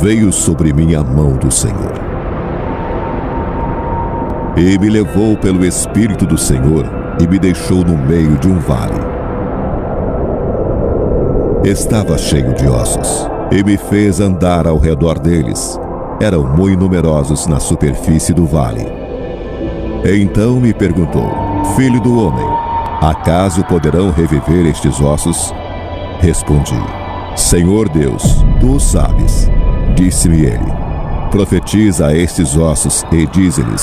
veio sobre mim a mão do Senhor, e me levou pelo Espírito do Senhor e me deixou no meio de um vale. Estava cheio de ossos, e me fez andar ao redor deles. Eram muito numerosos na superfície do vale. Então me perguntou: Filho do homem, acaso poderão reviver estes ossos? Respondi: Senhor Deus, tu o sabes. Disse-me ele: Profetiza a estes ossos e dize-lhes: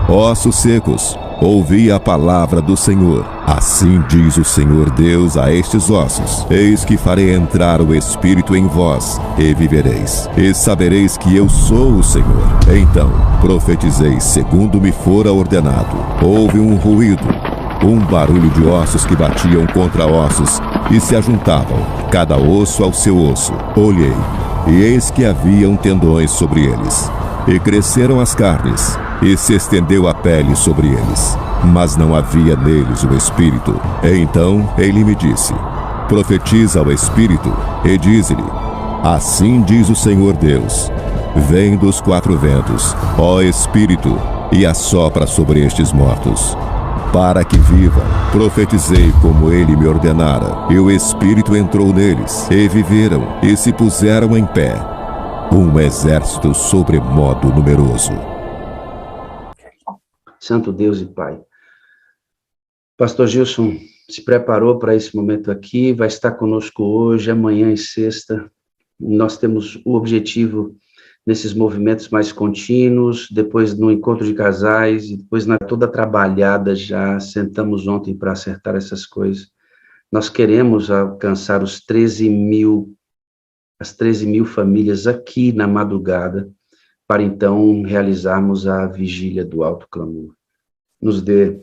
Ossos secos, ouvi a palavra do Senhor. Assim diz o Senhor Deus a estes ossos: Eis que farei entrar o Espírito em vós, e vivereis, e sabereis que eu sou o Senhor. Então profetizei segundo me fora ordenado. Houve um ruído, um barulho de ossos que batiam contra ossos e se ajuntavam, cada osso ao seu osso. Olhei, e eis que haviam tendões sobre eles, e cresceram as carnes, e se estendeu a pele sobre eles, mas não havia neles o Espírito. Então ele me disse: Profetiza ao Espírito, e dize-lhe: Assim diz o Senhor Deus: Vem dos quatro ventos, ó Espírito, e assopra sobre estes mortos, para que vivam. Profetizei como ele me ordenara, e o Espírito entrou neles, e viveram, e se puseram em pé, um exército sobremodo numeroso. Santo Deus e Pai, Pastor Gilson se preparou para esse momento aqui, vai estar conosco hoje, amanhã e sexta. Nós temos o objetivo nesses movimentos mais contínuos, depois no encontro de casais, e depois na toda trabalhada já, sentamos ontem para acertar essas coisas. Nós queremos alcançar as 13 mil famílias aqui na madrugada, para então realizarmos a vigília do alto clamor. Nos dê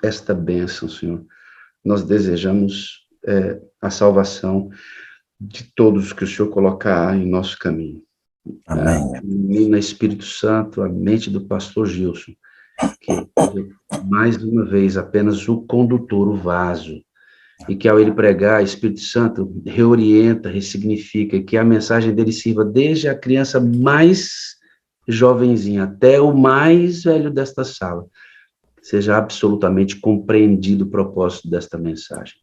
esta bênção, Senhor. Nós desejamos a salvação de todos que o Senhor colocar em nosso caminho. Amém. Menina Espírito Santo, a mente do pastor Gilson, que mais uma vez apenas o condutor, o vaso, e que ao ele pregar, Espírito Santo reorienta, ressignifica, que a mensagem dele sirva desde a criança mais jovenzinha até o mais velho desta sala, seja absolutamente compreendido o propósito desta mensagem.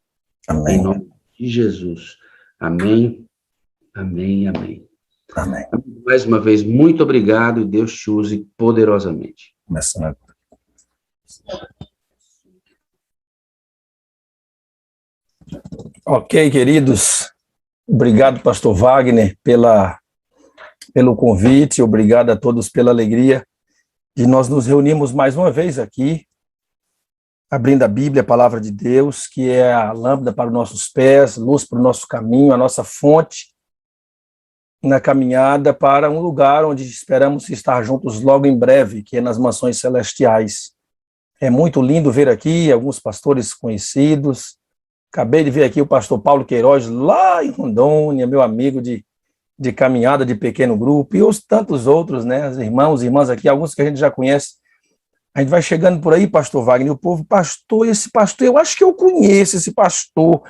Amém. Em nome de Jesus. Amém, amém, amém. Amém. Mais uma vez, muito obrigado e Deus te use poderosamente. Começando. Ok, queridos. Obrigado, pastor Wagner, pelo convite. Obrigado a todos pela alegria de nós nos reunirmos mais uma vez aqui, abrindo a Bíblia, a palavra de Deus, que é a lâmpada para os nossos pés, luz para o nosso caminho, a nossa fonte na caminhada para um lugar onde esperamos estar juntos logo em breve, que é nas mansões celestiais. É muito lindo ver aqui alguns pastores conhecidos. Acabei de ver aqui o pastor Paulo Queiroz, lá em Rondônia, meu amigo de caminhada de pequeno grupo, e os tantos outros, né, os irmãos e irmãs aqui, alguns que a gente já conhece. A gente vai chegando por aí, pastor Wagner, o povo, pastor, esse pastor, eu acho que eu conheço esse pastor.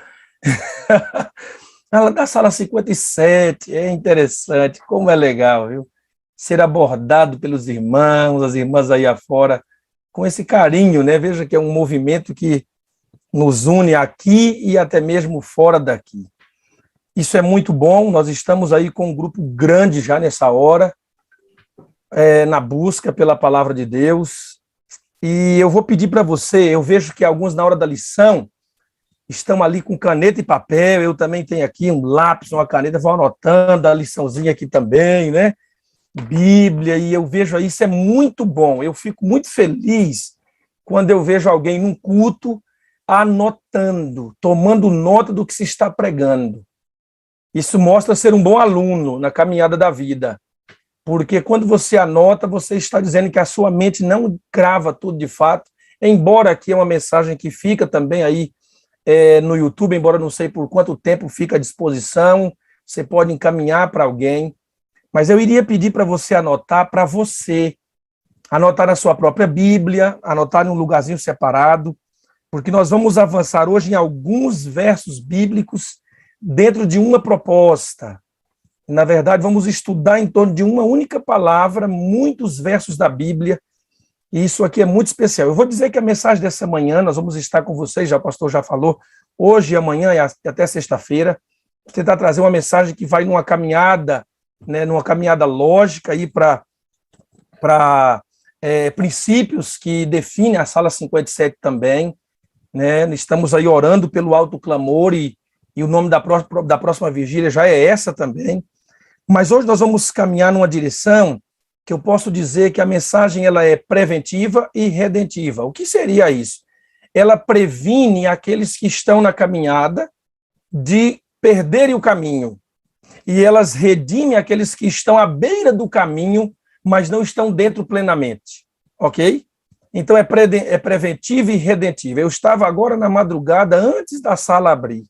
Ela da sala 57, é interessante, como é legal, viu? Ser abordado pelos irmãos, as irmãs aí afora, com esse carinho, né? Veja que é um movimento que nos une aqui e até mesmo fora daqui. Isso é muito bom, nós estamos aí com um grupo grande já nessa hora, na busca pela palavra de Deus, e eu vou pedir para você, eu vejo que alguns na hora da lição estão ali com caneta e papel, eu também tenho aqui um lápis, uma caneta, vou anotando a liçãozinha aqui também, né? Bíblia, e eu vejo aí, isso é muito bom, eu fico muito feliz quando eu vejo alguém num culto anotando, tomando nota do que se está pregando. Isso mostra ser um bom aluno na caminhada da vida, porque quando você anota, você está dizendo que a sua mente não crava tudo de fato, embora aqui é uma mensagem que fica também aí no YouTube, embora não sei por quanto tempo fica à disposição, você pode encaminhar para alguém, mas eu iria pedir para você anotar para você, anotar na sua própria Bíblia, anotar em um lugarzinho separado, porque nós vamos avançar hoje em alguns versos bíblicos dentro de uma proposta, Na verdade, vamos estudar em torno de uma única palavra, muitos versos da Bíblia, e isso aqui é muito especial. Eu vou dizer que a mensagem dessa manhã, nós vamos estar com vocês, já o pastor já falou, hoje e amanhã e até sexta-feira, tentar trazer uma mensagem que vai numa caminhada, né, numa caminhada lógica aí para princípios que definem a Sala 57 também, né? Estamos aí orando pelo alto clamor e o nome da próxima vigília já é essa também. Mas hoje nós vamos caminhar numa direção que eu posso dizer que a mensagem ela é preventiva e redentiva. O que seria isso? Ela previne aqueles que estão na caminhada de perderem o caminho. E elas redimem aqueles que estão à beira do caminho, mas não estão dentro plenamente. Ok? Então é preventiva e redentiva. Eu estava agora na madrugada, antes da sala abrir.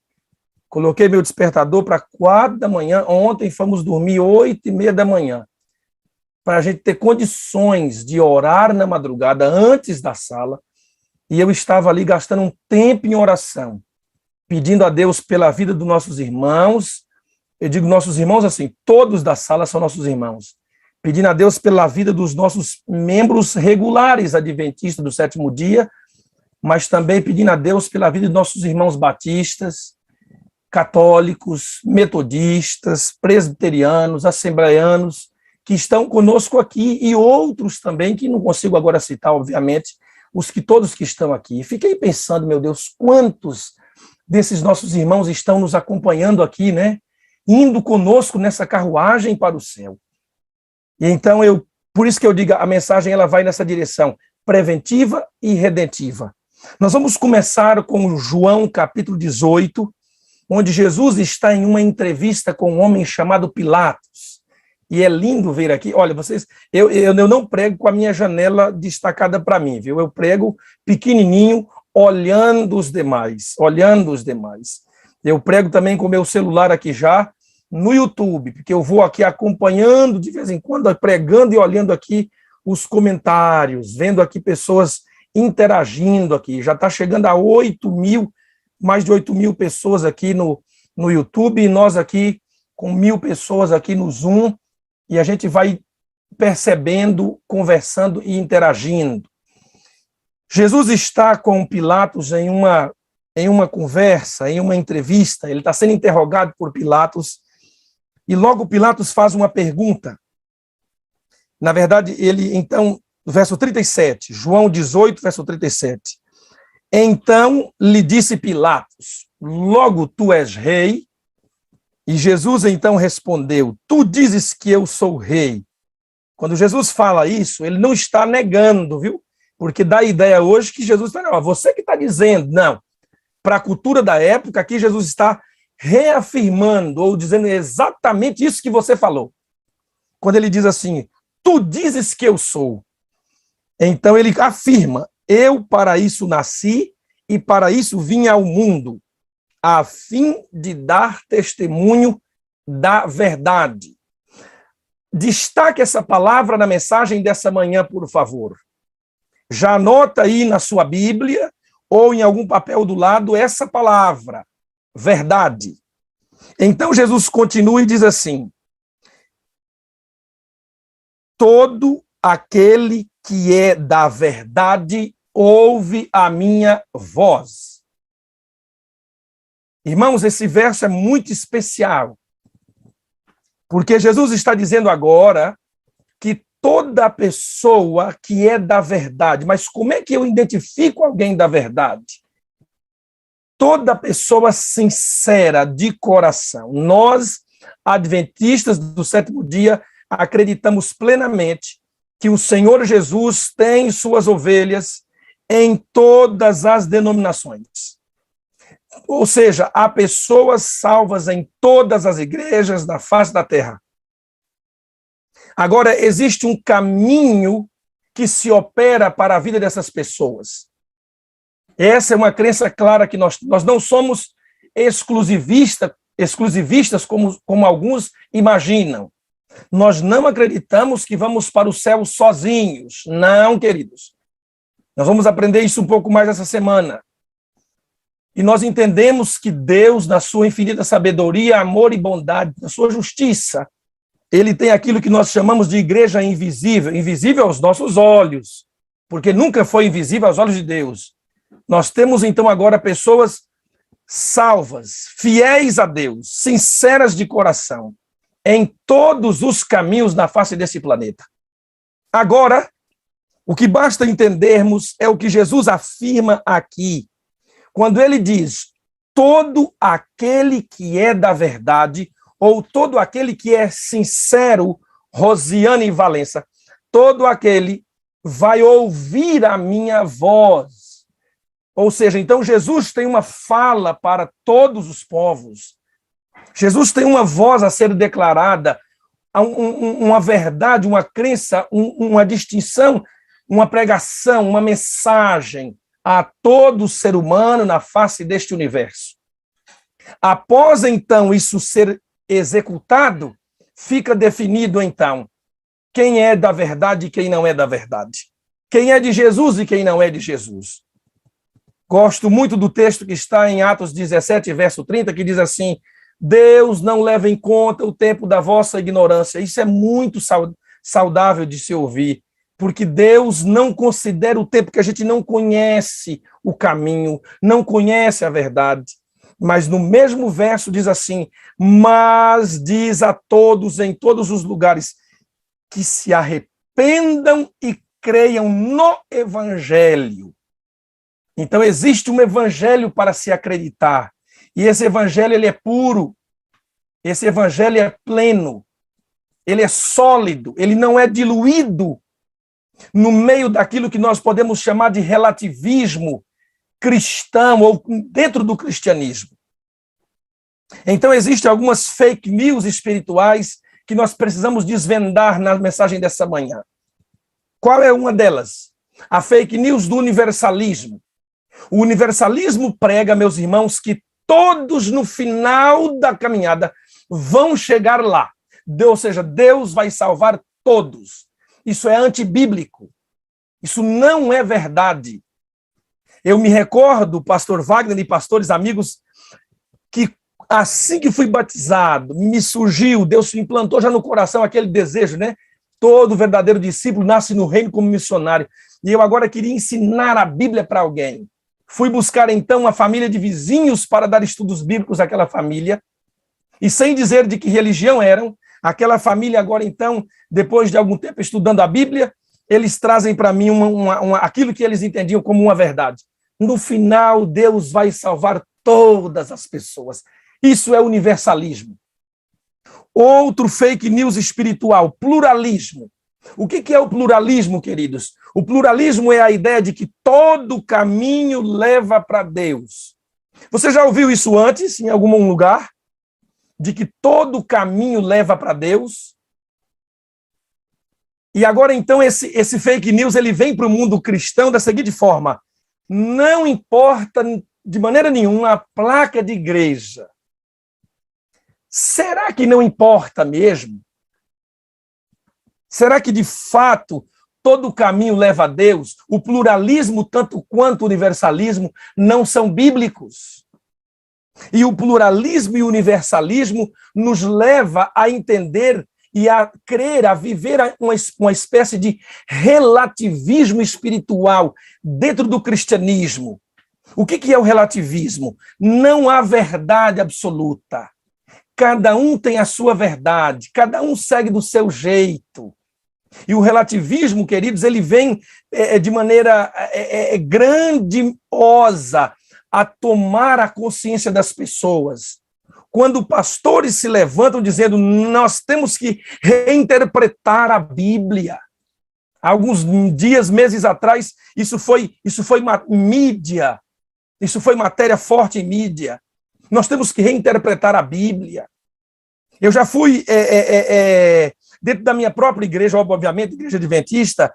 Coloquei meu despertador para 4 da manhã. Ontem fomos dormir 8h30 da manhã. Para a gente ter condições de orar na madrugada antes da sala. E eu estava ali gastando um tempo em oração, pedindo a Deus pela vida dos nossos irmãos. Eu digo nossos irmãos assim, todos da sala são nossos irmãos. Pedindo a Deus pela vida dos nossos membros regulares adventistas do sétimo dia, mas também pedindo a Deus pela vida de nossos irmãos batistas, católicos, metodistas, presbiterianos, assembleianos, que estão conosco aqui, e outros também, que não consigo agora citar, obviamente, todos que estão aqui. E fiquei pensando, meu Deus, quantos desses nossos irmãos estão nos acompanhando aqui, né? Indo conosco nessa carruagem para o céu. E então, por isso que eu digo, a mensagem ela vai nessa direção, preventiva e redentiva. Nós vamos começar com João, capítulo 18, onde Jesus está em uma entrevista com um homem chamado Pilatos. E é lindo ver aqui, olha, vocês, eu não prego com a minha janela destacada para mim, viu? Eu prego pequenininho, olhando os demais. Eu prego também com o meu celular aqui já, no YouTube, porque eu vou aqui acompanhando de vez em quando, pregando e olhando aqui os comentários, vendo aqui pessoas interagindo aqui. Já está chegando a 8.000, mais de 8.000 pessoas aqui no YouTube, e nós aqui com 1.000 pessoas aqui no Zoom, e a gente vai percebendo, conversando e interagindo. Jesus está com Pilatos em uma conversa, em uma entrevista, ele está sendo interrogado por Pilatos, e logo Pilatos faz uma pergunta. Na verdade, ele, então, verso 37, João 18, verso 37. Então lhe disse Pilatos, logo tu és rei? E Jesus então respondeu, tu dizes que eu sou rei. Quando Jesus fala isso, ele não está negando, viu? Porque dá a ideia hoje que Jesus está, não, você que está dizendo, não. Para a cultura da época, aqui Jesus está reafirmando ou dizendo exatamente isso que você falou. Quando ele diz assim, tu dizes que eu sou. Então ele afirma, eu para isso nasci e para isso vim ao mundo, a fim de dar testemunho da verdade. Destaque essa palavra na mensagem dessa manhã, por favor. Já anota aí na sua Bíblia ou em algum papel do lado essa palavra, verdade. Então Jesus continua e diz assim, todo aquele que é da verdade ouve a minha voz. Irmãos, esse verso é muito especial, porque Jesus está dizendo agora que toda pessoa que é da verdade, mas como é que eu identifico alguém da verdade? Toda pessoa sincera, de coração. Nós, adventistas do sétimo dia, acreditamos plenamente que o Senhor Jesus tem suas ovelhas em todas as denominações. Ou seja, há pessoas salvas em todas as igrejas da face da terra. Agora, existe um caminho que se opera para a vida dessas pessoas. Essa é uma crença clara que nós não somos exclusivistas como alguns imaginam. Nós não acreditamos que vamos para o céu sozinhos. Não, queridos. Nós vamos aprender isso um pouco mais essa semana. E nós entendemos que Deus, na sua infinita sabedoria, amor e bondade, na sua justiça, ele tem aquilo que nós chamamos de igreja invisível, invisível aos nossos olhos, porque nunca foi invisível aos olhos de Deus. Nós temos então agora pessoas salvas, fiéis a Deus, sinceras de coração, em todos os caminhos na face desse planeta. Agora, o que basta entendermos é o que Jesus afirma aqui, quando ele diz: todo aquele que é da verdade, ou todo aquele que é sincero, Rosiane e Valença, todo aquele vai ouvir a minha voz. Ou seja, então Jesus tem uma fala para todos os povos. Jesus tem uma voz a ser declarada, uma verdade, uma crença, uma distinção, uma pregação, uma mensagem a todo ser humano na face deste universo. Após, então, isso ser executado, fica definido, então, quem é da verdade e quem não é da verdade. Quem é de Jesus e quem não é de Jesus. Gosto muito do texto que está em Atos 17, verso 30, que diz assim: Deus não leva em conta o tempo da vossa ignorância. Isso é muito saudável de se ouvir, porque Deus não considera o tempo que a gente não conhece o caminho, não conhece a verdade. Mas no mesmo verso diz assim: mas diz a todos em todos os lugares que se arrependam e creiam no Evangelho. Então existe um Evangelho para se acreditar. E esse Evangelho ele é puro, esse Evangelho é pleno, ele é sólido, ele não é diluído no meio daquilo que nós podemos chamar de relativismo cristão ou dentro do cristianismo. Então existem algumas fake news espirituais que nós precisamos desvendar na mensagem dessa manhã. Qual é uma delas? A fake news do universalismo. O universalismo prega, meus irmãos, que todos no final da caminhada vão chegar lá. Ou seja, Deus vai salvar todos. Isso é antibíblico. Isso não é verdade. Eu me recordo, pastor Wagner e pastores amigos, que assim que fui batizado, me surgiu, Deus implantou já no coração aquele desejo, né? Todo verdadeiro discípulo nasce no reino como missionário. E eu agora queria ensinar a Bíblia para alguém. Fui buscar, então, uma família de vizinhos para dar estudos bíblicos àquela família. E sem dizer de que religião eram, aquela família agora, então, depois de algum tempo estudando a Bíblia, eles trazem para mim aquilo que eles entendiam como uma verdade. No final, Deus vai salvar todas as pessoas. Isso é universalismo. Outro fake news espiritual, pluralismo. O que é o pluralismo, queridos? O pluralismo é a ideia de que todo caminho leva para Deus. Você já ouviu isso antes, em algum lugar? De que todo caminho leva para Deus? E agora, então, esse fake news ele vem para o mundo cristão da seguinte forma: não importa de maneira nenhuma a placa de igreja. Será que não importa mesmo? Será que, de fato, todo caminho leva a Deus? O pluralismo, tanto quanto o universalismo, não são bíblicos. E o pluralismo e o universalismo nos leva a entender e a crer, a viver uma espécie de relativismo espiritual dentro do cristianismo. O que é o relativismo? Não há verdade absoluta. Cada um tem a sua verdade, cada um segue do seu jeito. E o relativismo, queridos, ele vem de maneira grandiosa a tomar a consciência das pessoas. Quando pastores se levantam dizendo: nós temos que reinterpretar a Bíblia. Há alguns dias, meses atrás, isso foi mídia, isso foi matéria forte em mídia. Nós temos que reinterpretar a Bíblia. Eu já fui, dentro da minha própria igreja, obviamente, igreja adventista,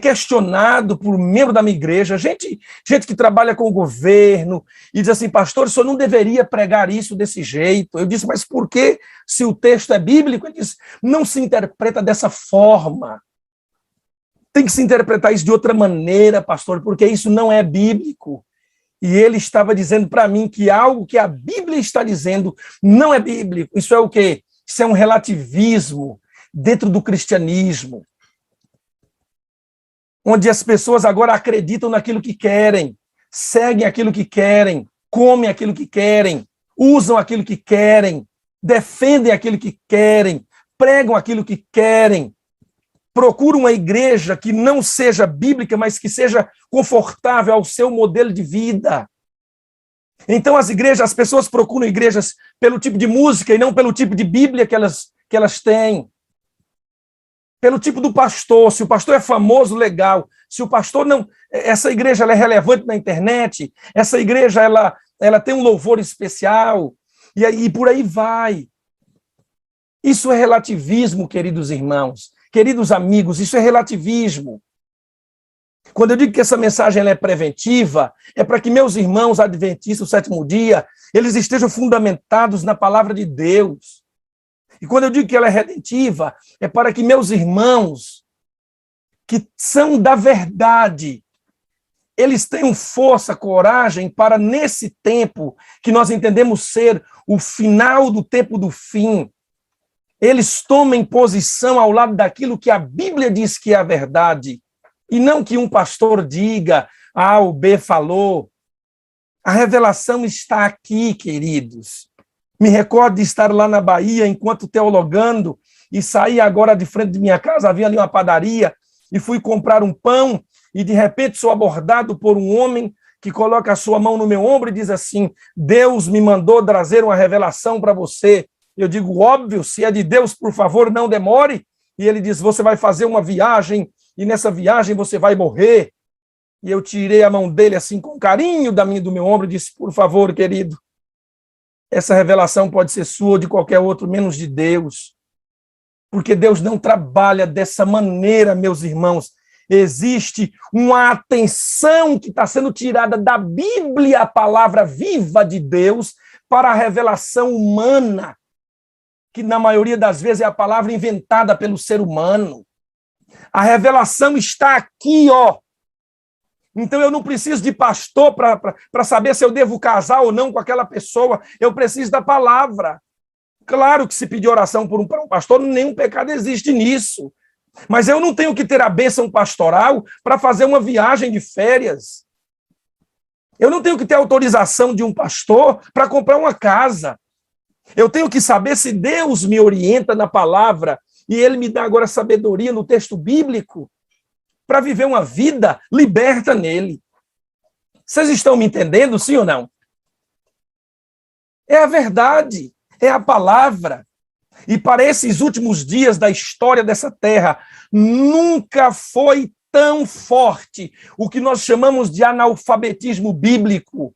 questionado por um membro da minha igreja, gente que trabalha com o governo, e diz assim: pastor, o senhor não deveria pregar isso desse jeito. Eu disse: mas por que, se o texto é bíblico? Ele disse: não se interpreta dessa forma. Tem que se interpretar isso de outra maneira, pastor, porque isso não é bíblico. E ele estava dizendo para mim que algo que a Bíblia está dizendo não é bíblico. Isso é o quê? Isso é um relativismo. dentro do cristianismo, onde as pessoas agora acreditam naquilo que querem, seguem aquilo que querem, comem aquilo que querem, usam aquilo que querem, defendem aquilo que querem, pregam aquilo que querem, procuram uma igreja que não seja bíblica, mas que seja confortável ao seu modelo de vida. Então as pessoas procuram igrejas pelo tipo de música e não pelo tipo de Bíblia que elas têm. Pelo tipo do pastor, se o pastor é famoso, legal. Se o pastor não... Essa igreja ela é relevante na internet, essa igreja ela tem um louvor especial, e por aí vai. Isso é relativismo, queridos irmãos, queridos amigos, isso é relativismo. Quando eu digo que essa mensagem ela é preventiva, é para que meus irmãos adventistas do sétimo dia, eles estejam fundamentados na palavra de Deus. E quando eu digo que ela é redentiva, é para que meus irmãos, que são da verdade, eles tenham força, coragem para, nesse tempo que nós entendemos ser o final do tempo do fim, eles tomem posição ao lado daquilo que a Bíblia diz que é a verdade, e não que um pastor diga, A ou B falou. A revelação está aqui, queridos. Me recordo de estar lá na Bahia, enquanto teologando, e saí agora de frente de minha casa, havia ali uma padaria, e fui comprar um pão, e de repente sou abordado por um homem que coloca a sua mão no meu ombro e diz assim, Deus me mandou trazer uma revelação para você. Eu digo, óbvio, se é de Deus, por favor, não demore. E ele diz, você vai fazer uma viagem, e nessa viagem você vai morrer. E eu tirei a mão dele assim com carinho do meu ombro e disse, por favor, querido, essa revelação pode ser sua ou de qualquer outro, menos de Deus. Porque Deus não trabalha dessa maneira, meus irmãos. Existe uma atenção que está sendo tirada da Bíblia, a palavra viva de Deus, para a revelação humana, que na maioria das vezes é a palavra inventada pelo ser humano. A revelação está aqui, ó. Então eu não preciso de pastor para saber se eu devo casar ou não com aquela pessoa. Eu preciso da palavra. Claro que se pedir oração por um pastor, nenhum pecado existe nisso. Mas eu não tenho que ter a bênção pastoral para fazer uma viagem de férias. Eu não tenho que ter autorização de um pastor para comprar uma casa. Eu tenho que saber se Deus me orienta na palavra e ele me dá agora sabedoria no texto bíblico para viver uma vida liberta nele. Vocês estão me entendendo, sim ou não? É a verdade, é a palavra. E para esses últimos dias da história dessa terra, nunca foi tão forte o que nós chamamos de analfabetismo bíblico.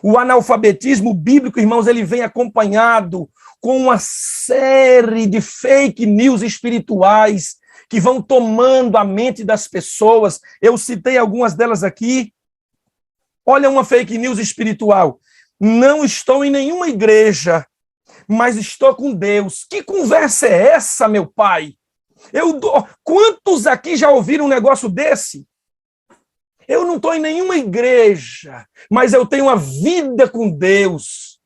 O analfabetismo bíblico, irmãos, ele vem acompanhado com uma série de fake news espirituais que vão tomando a mente das pessoas. Eu citei algumas delas aqui. Olha uma fake news espiritual. Não estou em nenhuma igreja, mas estou com Deus. Que conversa é essa, meu pai? Quantos aqui já ouviram um negócio desse? Eu não estou em nenhuma igreja, mas eu tenho uma vida com Deus.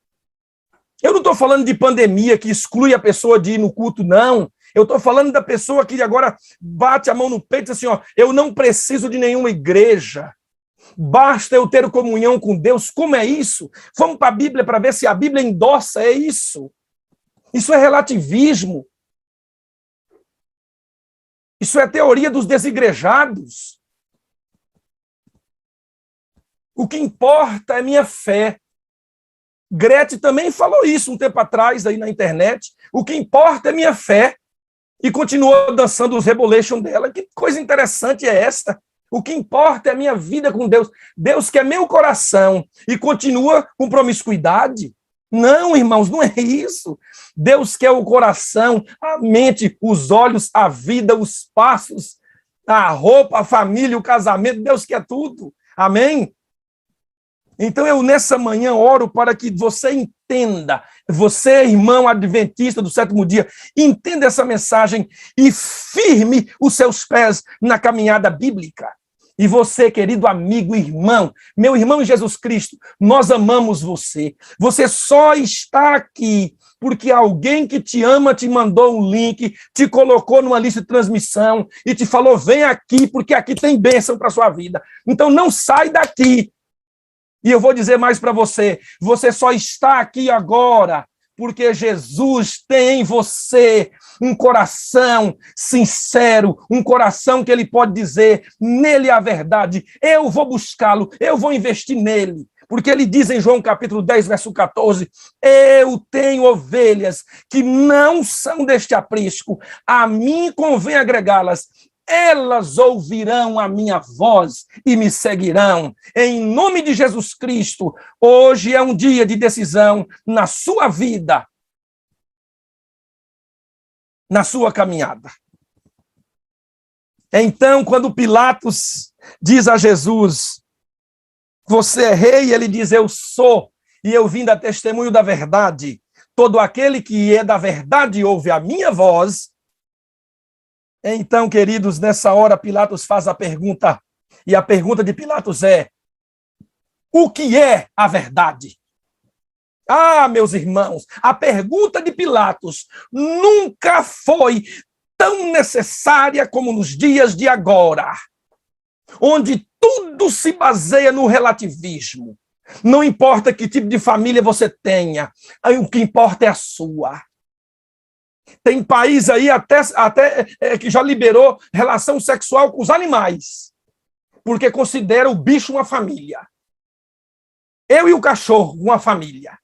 Eu não estou falando de pandemia que exclui a pessoa de ir no culto, não. Eu estou falando da pessoa que agora bate a mão no peito e diz assim, ó, eu não preciso de nenhuma igreja. Basta eu ter comunhão com Deus. Como é isso? Vamos para a Bíblia para ver se a Bíblia endossa, é isso. Isso é relativismo. Isso é teoria dos desigrejados. O que importa é minha fé. Gretchen também falou isso um tempo atrás aí na internet. O que importa é minha fé. E continuou dançando os Rebolation dela. Que coisa interessante é esta? O que importa é a minha vida com Deus. Deus quer meu coração e continua com promiscuidade. Não, irmãos, não é isso. Deus quer o coração, a mente, os olhos, a vida, os passos, a roupa, a família, o casamento. Deus quer tudo. Amém? Então eu nessa manhã oro para que você entenda, você irmão adventista do sétimo dia, entenda essa mensagem e firme os seus pés na caminhada bíblica. E você, querido amigo, irmão, meu irmão em Jesus Cristo, nós amamos você. Você só está aqui porque alguém que te ama te mandou um link, te colocou numa lista de transmissão e te falou, vem aqui, porque aqui tem bênção para a sua vida. Então não sai daqui. E eu vou dizer mais para você, você só está aqui agora porque Jesus tem em você um coração sincero, um coração que ele pode dizer, nele é a verdade, eu vou buscá-lo, eu vou investir nele. Porque ele diz em João capítulo 10, verso 14, eu tenho ovelhas que não são deste aprisco, a mim convém agregá-las, elas ouvirão a minha voz e me seguirão. Em nome de Jesus Cristo, hoje é um dia de decisão na sua vida, na sua caminhada. Então, quando Pilatos diz a Jesus, você é rei, ele diz, eu sou, e eu vim dar testemunho da verdade. Todo aquele que é da verdade ouve a minha voz. Então, queridos, nessa hora Pilatos faz a pergunta, e a pergunta de Pilatos é, o que é a verdade? Ah, meus irmãos, a pergunta de Pilatos nunca foi tão necessária como nos dias de agora, onde tudo se baseia no relativismo. Não importa que tipo de família você tenha, o que importa é a sua. Tem país aí até que já liberou relação sexual com os animais, porque considera o bicho uma família. Eu e o cachorro, uma família.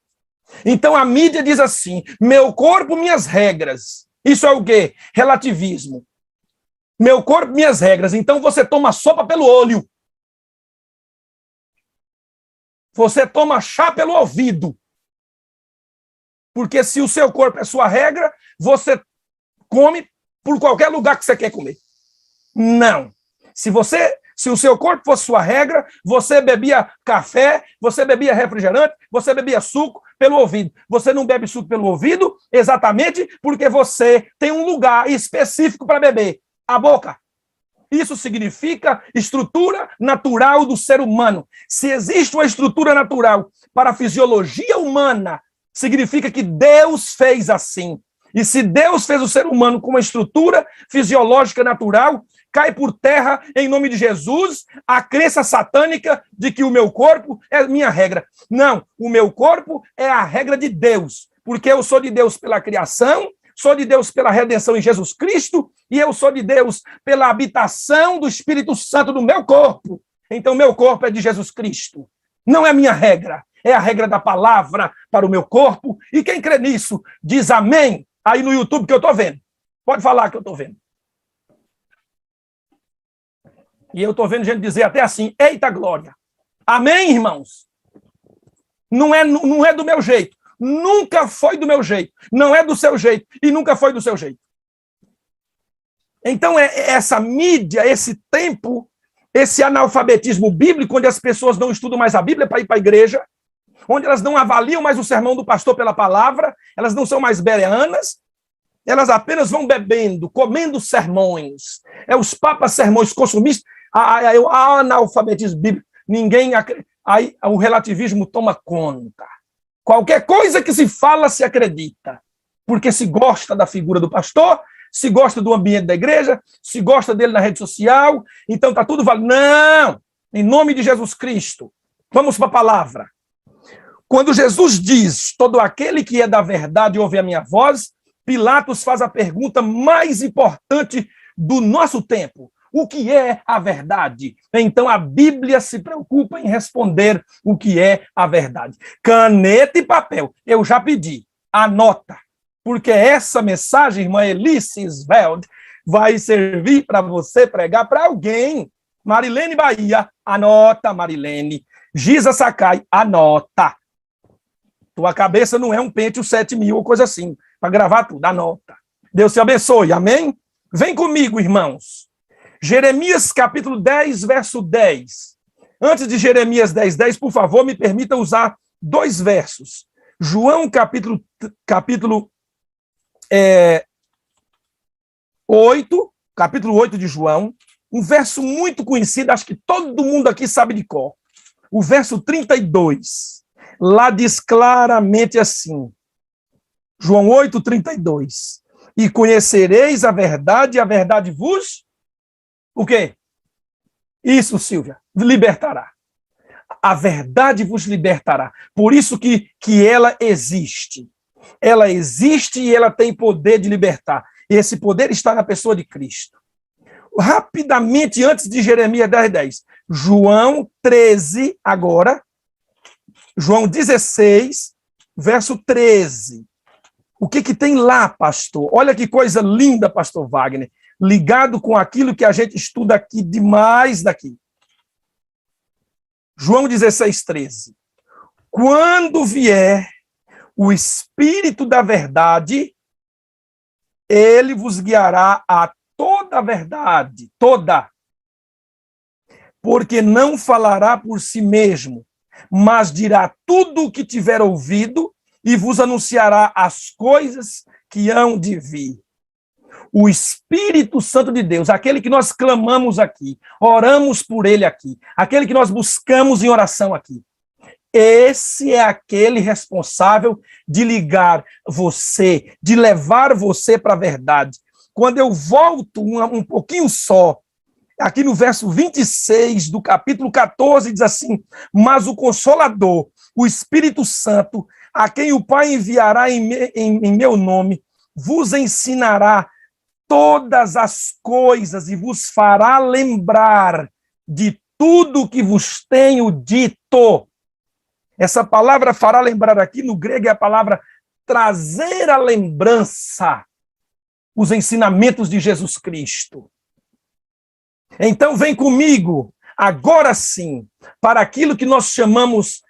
Então a mídia diz assim, meu corpo, minhas regras. Isso é o quê? Relativismo. Meu corpo, minhas regras. Então você toma sopa pelo olho. Você toma chá pelo ouvido. Porque se o seu corpo é sua regra, você come por qualquer lugar que você quer comer. Não. Se o seu corpo fosse sua regra, você bebia café, você bebia refrigerante, você bebia suco pelo ouvido. Você não bebe suco pelo ouvido exatamente porque você tem um lugar específico para beber, a boca. Isso significa estrutura natural do ser humano. Se existe uma estrutura natural para a fisiologia humana, significa que Deus fez assim. E se Deus fez o ser humano com uma estrutura fisiológica natural, cai por terra, em nome de Jesus, a crença satânica de que o meu corpo é minha regra. Não, o meu corpo é a regra de Deus, porque eu sou de Deus pela criação, sou de Deus pela redenção em Jesus Cristo, e eu sou de Deus pela habitação do Espírito Santo no meu corpo. Então, meu corpo é de Jesus Cristo. Não é minha regra, é a regra da palavra para o meu corpo. E quem crê nisso, diz amém, aí no YouTube que eu estou vendo. Pode falar que eu estou vendo. E eu estou vendo gente dizer até assim, eita glória. Amém, irmãos? Não é do meu jeito. Nunca foi do meu jeito. Não é do seu jeito. E nunca foi do seu jeito. Então, essa mídia, esse tempo, esse analfabetismo bíblico, onde as pessoas não estudam mais a Bíblia para ir para a igreja, onde elas não avaliam mais o sermão do pastor pela palavra, elas não são mais bereanas, elas apenas vão bebendo, comendo sermões. É os papas sermões consumistas, o analfabetismo bíblico. Aí o relativismo toma conta. Qualquer coisa que se fala, se acredita. Porque se gosta da figura do pastor, se gosta do ambiente da igreja, se gosta dele na rede social, então está tudo válido. Não! Em nome de Jesus Cristo. Vamos para a palavra. Quando Jesus diz, todo aquele que é da verdade ouve a minha voz, Pilatos faz a pergunta mais importante do nosso tempo. O que é a verdade? Então a Bíblia se preocupa em responder o que é a verdade. Caneta e papel, eu já pedi, anota. Porque essa mensagem, irmã Elice Sveld, vai servir para você pregar para alguém. Marilene Bahia, anota, Marilene. Giza Sakai, anota. Tua cabeça não é um Pentium 7000 ou coisa assim, para gravar tudo, anota. Deus te abençoe, amém? Vem comigo, irmãos. Jeremias capítulo 10, verso 10. Antes de Jeremias 10, 10, por favor, me permita usar 2 versos. João capítulo 8, capítulo 8 de João, um verso muito conhecido, acho que todo mundo aqui sabe de cor. O verso 32. Lá diz claramente assim: João 8:32. E conhecereis a verdade vos... O quê? Isso, Silvia, libertará. A verdade vos libertará. Por isso que ela existe. Ela existe e ela tem poder de libertar. E esse poder está na pessoa de Cristo. Rapidamente, antes de Jeremias 10:10. João 13, agora. João 16, verso 13. O que tem lá, pastor? Olha que coisa linda, pastor Wagner. Ligado com aquilo que a gente estuda aqui demais daqui. João 16, 13. Quando vier o Espírito da verdade, ele vos guiará a toda a verdade, toda. Porque não falará por si mesmo, mas dirá tudo o que tiver ouvido e vos anunciará as coisas que hão de vir. O Espírito Santo de Deus, aquele que nós clamamos aqui, oramos por ele aqui, aquele que nós buscamos em oração aqui, esse é aquele responsável de ligar você, de levar você para a verdade. Quando eu volto um pouquinho só, aqui no verso 26 do capítulo 14, diz assim: mas o Consolador, o Espírito Santo, a quem o Pai enviará em meu nome, vos ensinará todas as coisas e vos fará lembrar de tudo que vos tenho dito. Essa palavra fará lembrar aqui no grego é a palavra trazer à lembrança os ensinamentos de Jesus Cristo. Então vem comigo, agora sim, para aquilo que nós chamamos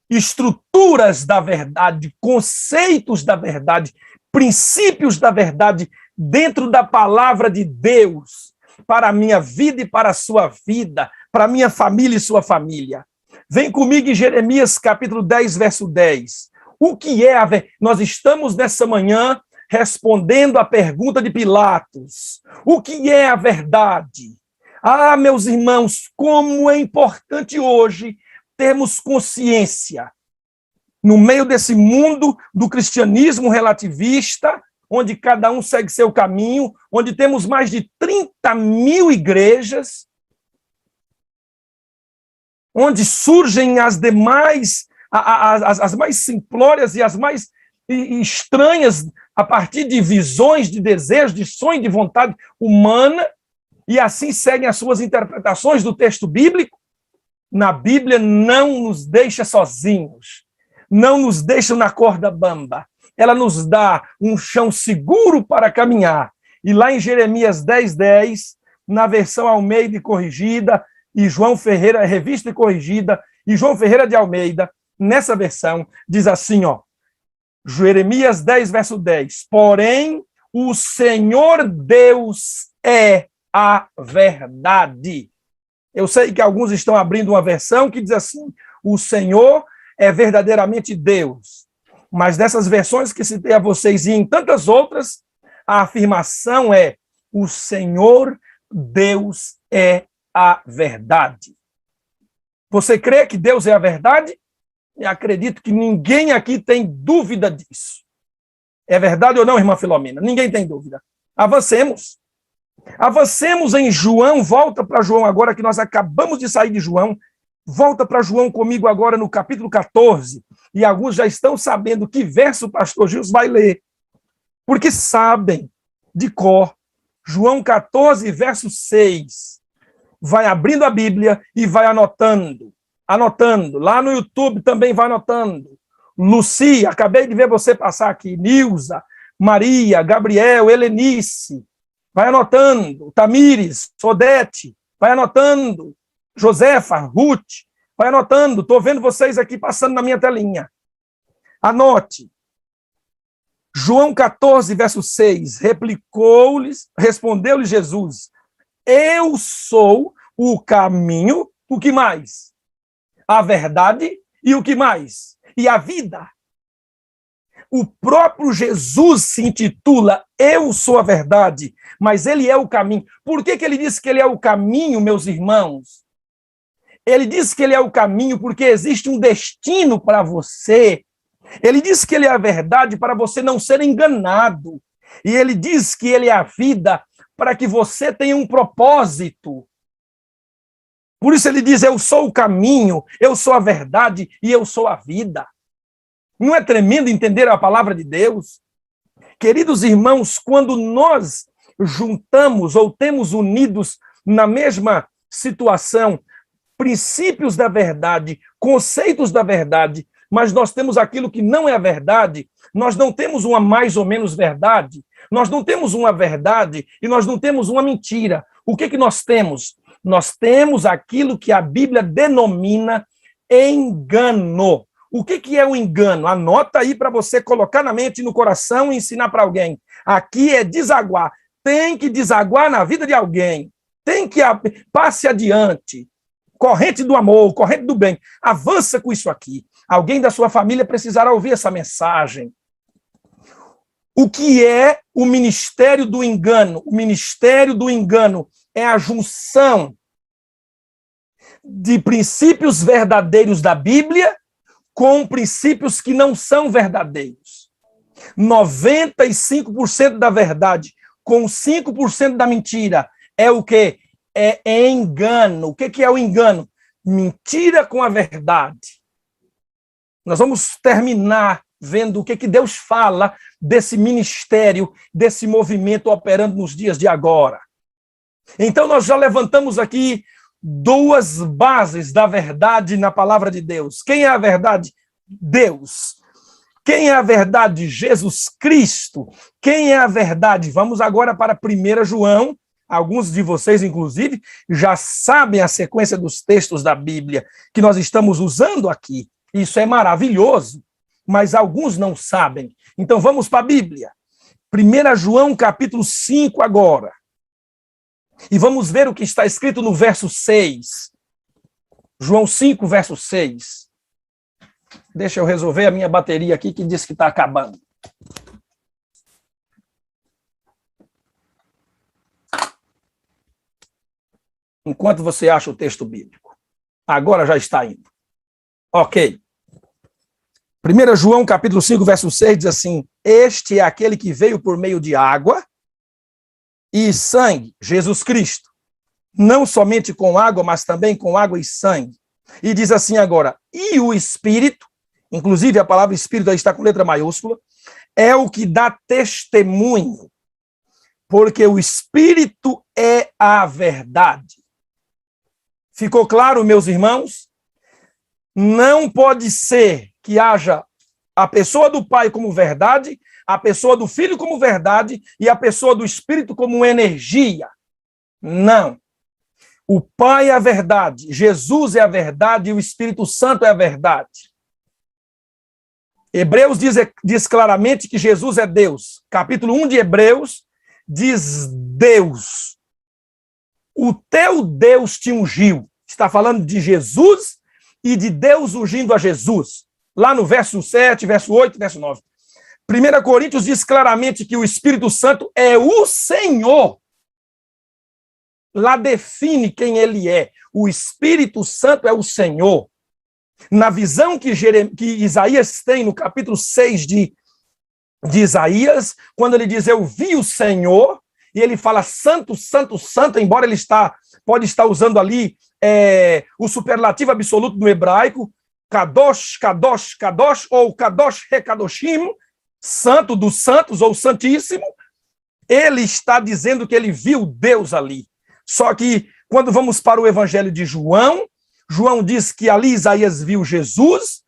estruturas da verdade, conceitos da verdade, princípios da verdade, dentro da palavra de Deus, para a minha vida e para a sua vida, para a minha família e sua família. Vem comigo em Jeremias capítulo 10, verso 10. O que é a verdade? Nós estamos nessa manhã respondendo à pergunta de Pilatos. O que é a verdade? Ah, meus irmãos, como é importante hoje termos consciência, no meio desse mundo do cristianismo relativista, onde cada um segue seu caminho, onde temos mais de 30.000 igrejas, onde surgem as demais, as mais simplórias e as mais estranhas, a partir de visões, de desejos, de sonho, de vontade humana, e assim seguem as suas interpretações do texto bíblico. Na Bíblia não nos deixa sozinhos, não nos deixa na corda bamba. Ela nos dá um chão seguro para caminhar. E lá em Jeremias 10:10, na versão Almeida e corrigida, e João Ferreira, revista e corrigida, e João Ferreira de Almeida, nessa versão, diz assim, ó, Jeremias 10, verso 10, porém, o Senhor Deus é a verdade. Eu sei que alguns estão abrindo uma versão que diz assim, o Senhor é verdadeiramente Deus. Mas nessas versões que citei a vocês e em tantas outras, a afirmação é, o Senhor Deus é a verdade. Você crê que Deus é a verdade? Eu acredito que ninguém aqui tem dúvida disso. É verdade ou não, irmã Filomena? Ninguém tem dúvida. Avancemos. Avancemos em João, volta para João agora, que nós acabamos de sair de João. Volta para João comigo agora no capítulo 14. E alguns já estão sabendo que verso o pastor Gilson vai ler. Porque sabem de cor. João 14, verso 6. Vai abrindo a Bíblia e vai anotando. Anotando. Lá no YouTube também vai anotando. Luci, acabei de ver você passar aqui. Nilza, Maria, Gabriel, Helenice. Vai anotando. Tamires, Odete. Vai anotando. Josefa, Ruth. Vai anotando. Estou vendo vocês aqui passando na minha telinha. Anote. João 14, verso 6. Respondeu-lhe Jesus. Eu sou o caminho, o que mais? A verdade e o que mais? E a vida. O próprio Jesus se intitula Eu sou a verdade, mas ele é o caminho. Por que ele disse que ele é o caminho, meus irmãos? Ele disse que ele é o caminho porque existe um destino para você Ele diz que ele é a verdade para você não ser enganado. E ele diz que ele é a vida para que você tenha um propósito. Por isso ele diz, eu sou o caminho, eu sou a verdade e eu sou a vida. Não é tremendo entender a palavra de Deus? Queridos irmãos, quando nós juntamos ou temos unidos na mesma situação, princípios da verdade, conceitos da verdade, mas nós temos aquilo que não é a verdade, nós não temos uma mais ou menos verdade, nós não temos uma verdade e nós não temos uma mentira. O que nós temos? Nós temos aquilo que a Bíblia denomina engano. O que é o engano? Anota aí para você colocar na mente e no coração e ensinar para alguém. Aqui é desaguar. Tem que desaguar na vida de alguém. Tem que passe adiante. Corrente do amor, corrente do bem. Avança com isso aqui. Alguém da sua família precisará ouvir essa mensagem. O que é o ministério do engano? O ministério do engano é a junção de princípios verdadeiros da Bíblia com princípios que não são verdadeiros. 95% da verdade com 5% da mentira é o quê? É engano. O que é o engano? Mentira com a verdade. Nós vamos terminar vendo o que Deus fala desse ministério, desse movimento operando nos dias de agora. Então, nós já levantamos aqui duas bases da verdade na palavra de Deus. Quem é a verdade? Deus. Quem é a verdade? Jesus Cristo. Quem é a verdade? Vamos agora para 1 João. Alguns de vocês, inclusive, já sabem a sequência dos textos da Bíblia que nós estamos usando aqui. Isso é maravilhoso, mas alguns não sabem. Então vamos para a Bíblia. 1 João capítulo 5 agora. E vamos ver o que está escrito no verso 6. João 5, verso 6. Deixa eu resolver a minha bateria aqui que diz que está acabando. Enquanto você acha o texto bíblico. Agora já está indo. Ok. 1 João, capítulo 5, verso 6, diz assim, este é aquele que veio por meio de água e sangue, Jesus Cristo. Não somente com água, mas também com água e sangue. E diz assim agora, e o Espírito, inclusive a palavra Espírito aí está com letra maiúscula, é o que dá testemunho, porque o Espírito é a verdade. Ficou claro, meus irmãos? Não pode ser que haja a pessoa do Pai como verdade, a pessoa do Filho como verdade e a pessoa do Espírito como energia. Não. O Pai é a verdade, Jesus é a verdade e o Espírito Santo é a verdade. Hebreus diz claramente que Jesus é Deus. Capítulo 1 de Hebreus diz Deus. O teu Deus te ungiu. Está falando de Jesus e de Deus ungindo a Jesus. Lá no verso 7, verso 8, verso 9. 1 Coríntios diz claramente que o Espírito Santo é o Senhor. Lá define quem ele é. O Espírito Santo é o Senhor. Na visão que Isaías tem no capítulo 6 de Isaías, quando ele diz, eu vi o Senhor, e ele fala santo, santo, santo, embora ele pode estar usando ali o superlativo absoluto no hebraico, Kadosh, Kadosh, Kadosh, ou Kadosh Rekadoshim, santo dos santos, ou santíssimo, ele está dizendo que ele viu Deus ali. Só que, quando vamos para o evangelho de João, João diz que ali Isaías viu Jesus,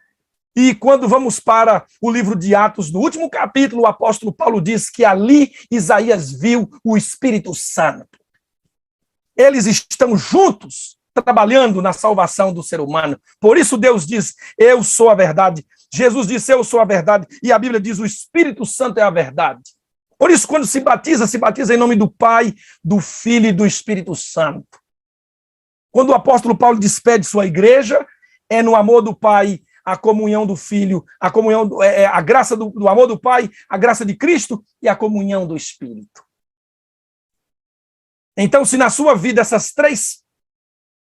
e quando vamos para o livro de Atos, no último capítulo, o apóstolo Paulo diz que ali Isaías viu o Espírito Santo. Eles estão juntos, trabalhando na salvação do ser humano. Por isso Deus diz, eu sou a verdade. Jesus disse, eu sou a verdade. E a Bíblia diz, o Espírito Santo é a verdade. Por isso, quando se batiza em nome do Pai, do Filho e do Espírito Santo. Quando o apóstolo Paulo despede sua igreja, é no amor do Pai, a comunhão do Filho, a comunhão, a graça do amor do Pai, a graça de Cristo e a comunhão do Espírito. Então, se na sua vida essas três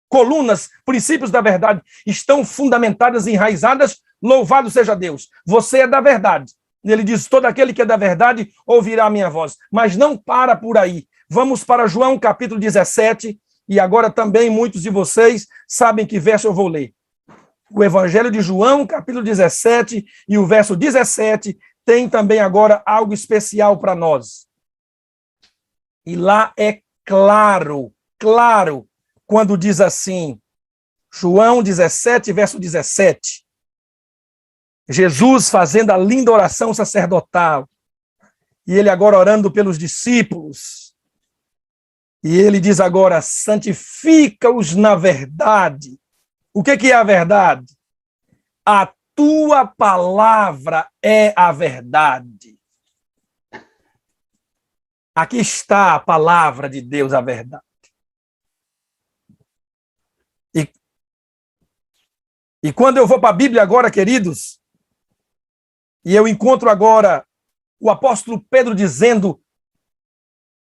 colunas, princípios da verdade, estão fundamentadas e enraizadas, Louvado seja Deus. Você é da verdade. Ele diz, todo aquele que é da verdade ouvirá a minha voz. Mas não para por aí. Vamos para João capítulo 17, e agora também muitos de vocês sabem que verso eu vou ler. O Evangelho de João, capítulo 17, e o verso 17, tem também agora algo especial para nós. E lá é claro, quando diz assim, João 17, verso 17, Jesus fazendo a linda oração sacerdotal, e ele agora orando pelos discípulos, e ele diz agora, santifica-os na verdade. O que é a verdade? A tua palavra é a verdade. Aqui está a palavra de Deus, a verdade. E quando eu vou para a Bíblia agora, queridos, e eu encontro agora o apóstolo Pedro dizendo,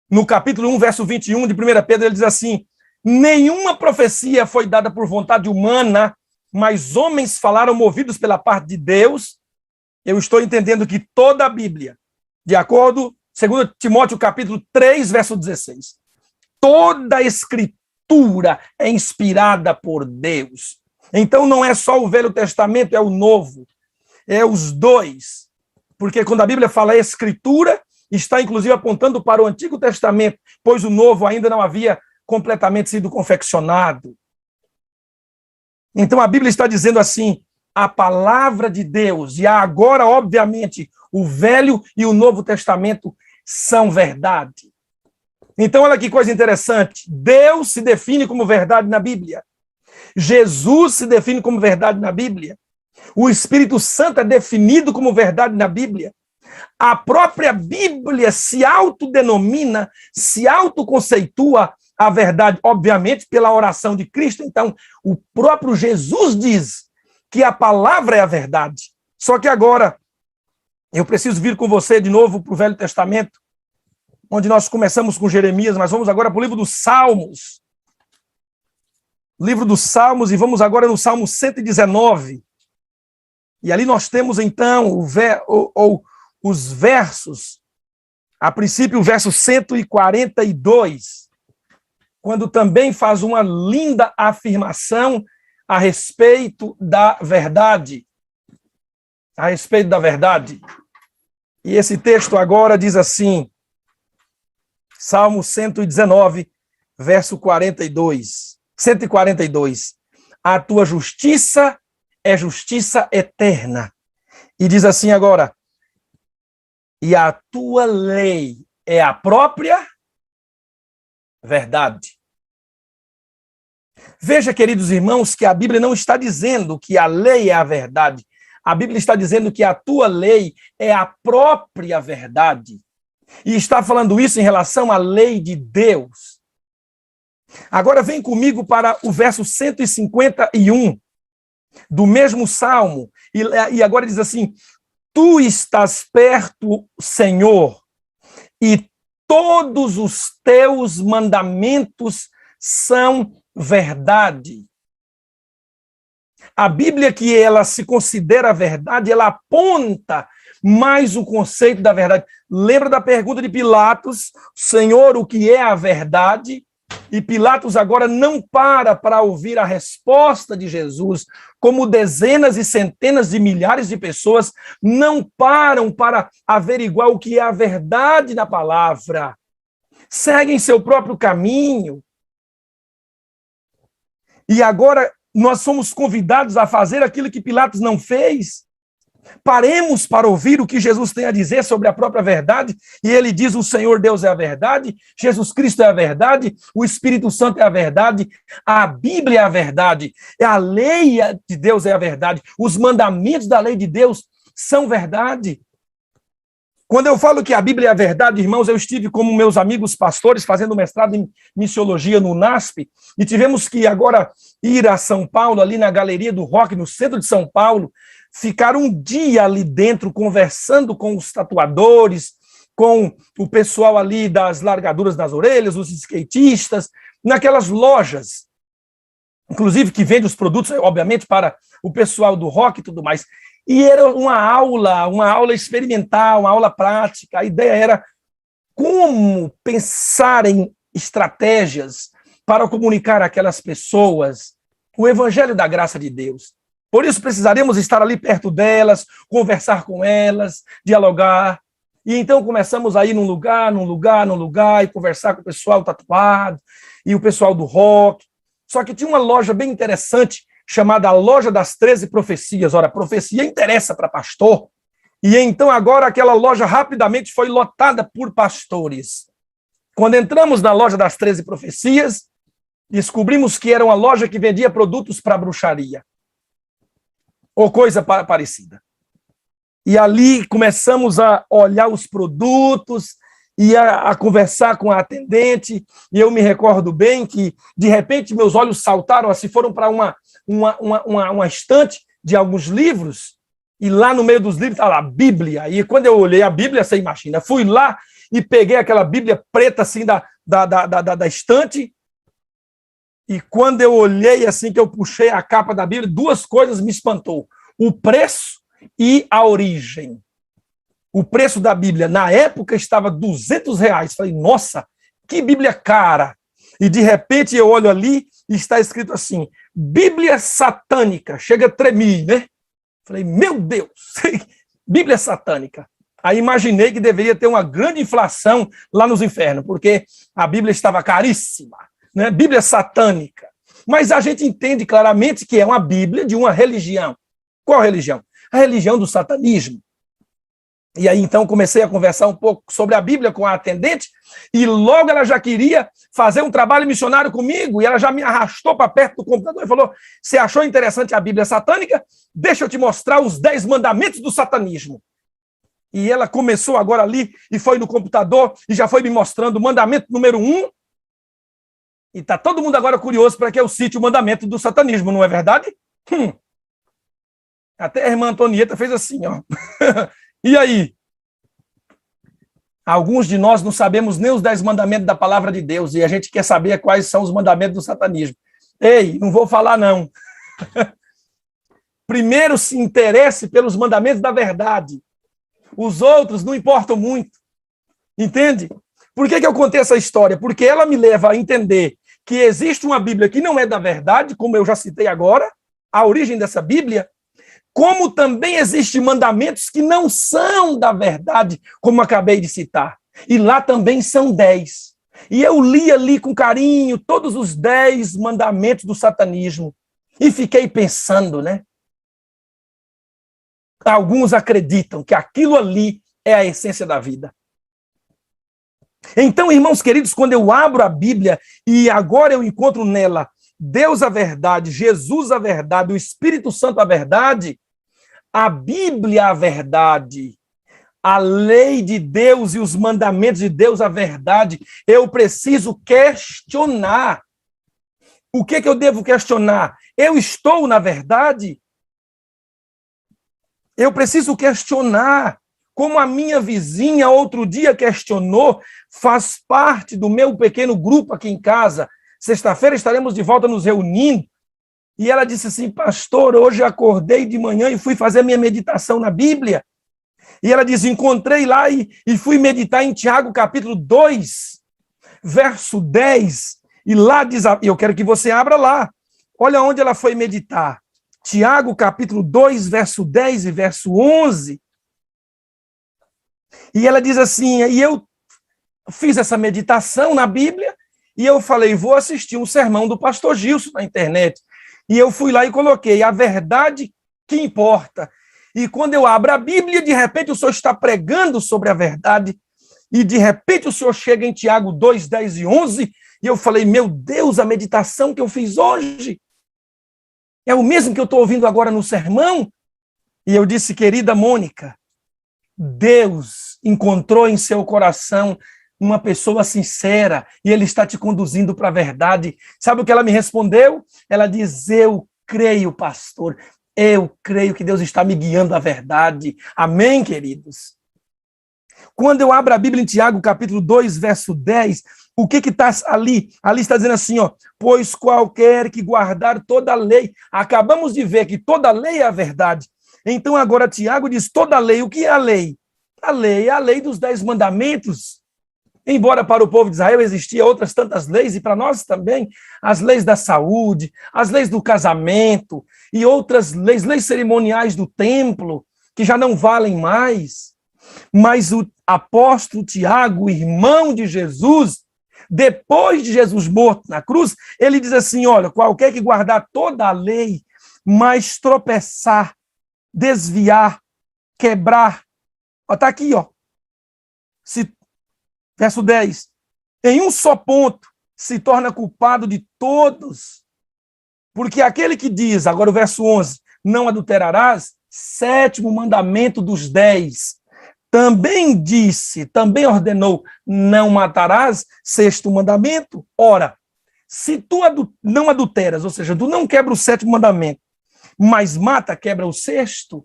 no capítulo 1, verso 21 de 1 Pedro, ele diz assim, nenhuma profecia foi dada por vontade humana, mas homens falaram movidos pela parte de Deus. Eu estou entendendo que toda a Bíblia, de acordo, 2 Timóteo capítulo 3, verso 16, toda a Escritura é inspirada por Deus. Então não é só o Velho Testamento, é o Novo. É os dois. Porque quando a Bíblia fala Escritura, está inclusive apontando para o Antigo Testamento, pois o Novo ainda não havia completamente sido confeccionado. Então a Bíblia está dizendo assim, a palavra de Deus, e agora, obviamente, o Velho e o Novo Testamento são verdade. Então, olha que coisa interessante. Deus se define como verdade na Bíblia. Jesus se define como verdade na Bíblia. O Espírito Santo é definido como verdade na Bíblia. A própria Bíblia se autodenomina, se autoconceitua a verdade, obviamente, pela oração de Cristo. Então, o próprio Jesus diz que a palavra é a verdade. Só que agora, eu preciso vir com você de novo para o Velho Testamento, onde nós começamos com Jeremias, mas vamos agora para o livro dos Salmos. Livro dos Salmos, e vamos agora no Salmo 119. E ali nós temos, então, os versos, a princípio o verso 142, quando também faz uma linda afirmação a respeito da verdade. A respeito da verdade. E esse texto agora diz assim, Salmo 119, verso 42, 142. A tua justiça é justiça eterna. E diz assim agora, e a tua lei é a própria verdade. Veja, queridos irmãos, que a Bíblia não está dizendo que a lei é a verdade. A Bíblia está dizendo que a tua lei é a própria verdade. E está falando isso em relação à lei de Deus. Agora vem comigo para o verso 151 do mesmo Salmo. E agora diz assim, tu estás perto, Senhor, e todos os teus mandamentos são verdade. A Bíblia, que ela se considera verdade, ela aponta mais o conceito da verdade. Lembra da pergunta de Pilatos, Senhor, o que é a verdade? E Pilatos agora não para ouvir a resposta de Jesus, como dezenas e centenas de milhares de pessoas não param para averiguar o que é a verdade na palavra. Seguem seu próprio caminho. E agora nós somos convidados a fazer aquilo que Pilatos não fez. Paremos para ouvir o que Jesus tem a dizer sobre a própria verdade, e ele diz, o Senhor Deus é a verdade, Jesus Cristo é a verdade, o Espírito Santo é a verdade, a Bíblia é a verdade, a lei de Deus é a verdade, os mandamentos da lei de Deus são verdade. Quando eu falo que a Bíblia é a verdade, irmãos, eu estive como meus amigos pastores fazendo mestrado em missiologia no NASP, e tivemos que agora ir a São Paulo, ali na Galeria do Rock, no centro de São Paulo, ficar um dia ali dentro conversando com os tatuadores, com o pessoal ali das largaduras das orelhas, os skatistas, naquelas lojas. inclusive que vende os produtos, obviamente, para o pessoal do rock e tudo mais. E era uma aula experimental, uma aula prática. A ideia era como pensar em estratégias para comunicar àquelas pessoas o evangelho da graça de Deus. Por isso precisaremos estar ali perto delas, conversar com elas, dialogar. E então começamos a ir num lugar, e conversar com o pessoal tatuado e o pessoal do rock. Só que tinha uma loja bem interessante, chamada a Loja das 13 Profecias. Ora, profecia interessa para pastor. E então agora aquela loja rapidamente foi lotada por pastores. Quando entramos na Loja das 13 Profecias, descobrimos que era uma loja que vendia produtos para bruxaria. Ou coisa parecida. E ali começamos a olhar os produtos e a conversar com a atendente, e eu me recordo bem que, de repente, meus olhos saltaram, assim, foram para uma estante de alguns livros, e lá no meio dos livros estava a Bíblia, e quando eu olhei a Bíblia, você imagina, fui lá e peguei aquela Bíblia preta, assim, da estante, e quando eu olhei, assim, que eu puxei a capa da Bíblia, duas coisas me espantou, o preço e a origem. O preço da Bíblia, na época, estava R$200. Falei, nossa, que Bíblia cara. E, de repente, eu olho ali e está escrito assim, Bíblia satânica. Chega a tremer, né? Falei, meu Deus, Bíblia satânica. Aí imaginei que deveria ter uma grande inflação lá nos infernos, porque a Bíblia estava caríssima, né? Bíblia satânica. Mas a gente entende claramente que é uma Bíblia de uma religião. Qual religião? A religião do satanismo. E aí, então, comecei a conversar um pouco sobre a Bíblia com a atendente, e logo ela já queria fazer um trabalho missionário comigo, e ela já me arrastou para perto do computador e falou, você achou interessante a Bíblia satânica? Deixa eu te mostrar os 10 mandamentos do satanismo. E ela começou agora ali, e foi no computador, e já foi me mostrando o mandamento número 1, e está todo mundo agora curioso para que eu cite o mandamento do satanismo, não é verdade? Até a irmã Antonieta fez assim, ó. E aí? Alguns de nós não sabemos nem os 10 mandamentos da palavra de Deus, e a gente quer saber quais são os mandamentos do satanismo. Ei, não vou falar não. Primeiro se interesse pelos mandamentos da verdade. Os outros não importam muito. Entende? Por que eu contei essa história? Porque ela me leva a entender que existe uma Bíblia que não é da verdade, como eu já citei agora, a origem dessa Bíblia, como também existem mandamentos que não são da verdade, como acabei de citar. E lá também são 10. E eu li ali com carinho todos os 10 mandamentos do satanismo. E fiquei pensando, né? Alguns acreditam que aquilo ali é a essência da vida. Então, irmãos queridos, quando eu abro a Bíblia e agora eu encontro nela Deus a verdade, Jesus a verdade, o Espírito Santo a verdade, a Bíblia a verdade, a lei de Deus e os mandamentos de Deus a verdade, eu preciso questionar. O que eu devo questionar? Eu estou na verdade? Eu preciso questionar. Como a minha vizinha outro dia questionou, faz parte do meu pequeno grupo aqui em casa. Sexta-feira estaremos de volta nos reunindo. E ela disse assim, pastor, hoje acordei de manhã e fui fazer minha meditação na Bíblia. E ela diz, encontrei lá e fui meditar em Tiago capítulo 2, verso 10. E lá diz, eu quero que você abra lá. Olha onde ela foi meditar. Tiago capítulo 2, verso 10 e verso 11. E ela diz assim, e eu fiz essa meditação na Bíblia, e eu falei, vou assistir um sermão do pastor Gilson na internet. E eu fui lá e coloquei a verdade que importa. E quando eu abro a Bíblia, de repente o senhor está pregando sobre a verdade, e de repente o senhor chega em Tiago 2, 10 e 11, e eu falei, meu Deus, a meditação que eu fiz hoje é o mesmo que eu estou ouvindo agora no sermão? E eu disse, querida Mônica, Deus encontrou em seu coração uma pessoa sincera e ele está te conduzindo para a verdade. Sabe o que ela me respondeu? Ela diz, eu creio, pastor, eu creio que Deus está me guiando à verdade. Amém, queridos? Quando eu abro a Bíblia em Tiago, capítulo 2, verso 10, O que está ali? Ali está dizendo assim, ó, pois qualquer que guardar toda a lei. Acabamos de ver que toda a lei é a verdade. Então agora Tiago diz toda a lei. O que é a lei? A lei é a lei dos 10 mandamentos. Embora para o povo de Israel existiam outras tantas leis, e para nós também, as leis da saúde, as leis do casamento, e outras leis cerimoniais do templo, que já não valem mais. Mas o apóstolo Tiago, irmão de Jesus, depois de Jesus morto na cruz, ele diz assim, olha, qualquer que guardar toda a lei, mas tropeçar, desviar, quebrar, está aqui, ó. Verso 10, em um só ponto se torna culpado de todos, porque aquele que diz, agora o verso 11, não adulterarás, 7º mandamento dos 10, também disse, também ordenou, não matarás, 6º mandamento. Ora, se tu não adulteras, ou seja, tu não quebra o 7º mandamento, mas mata, quebra o 6º,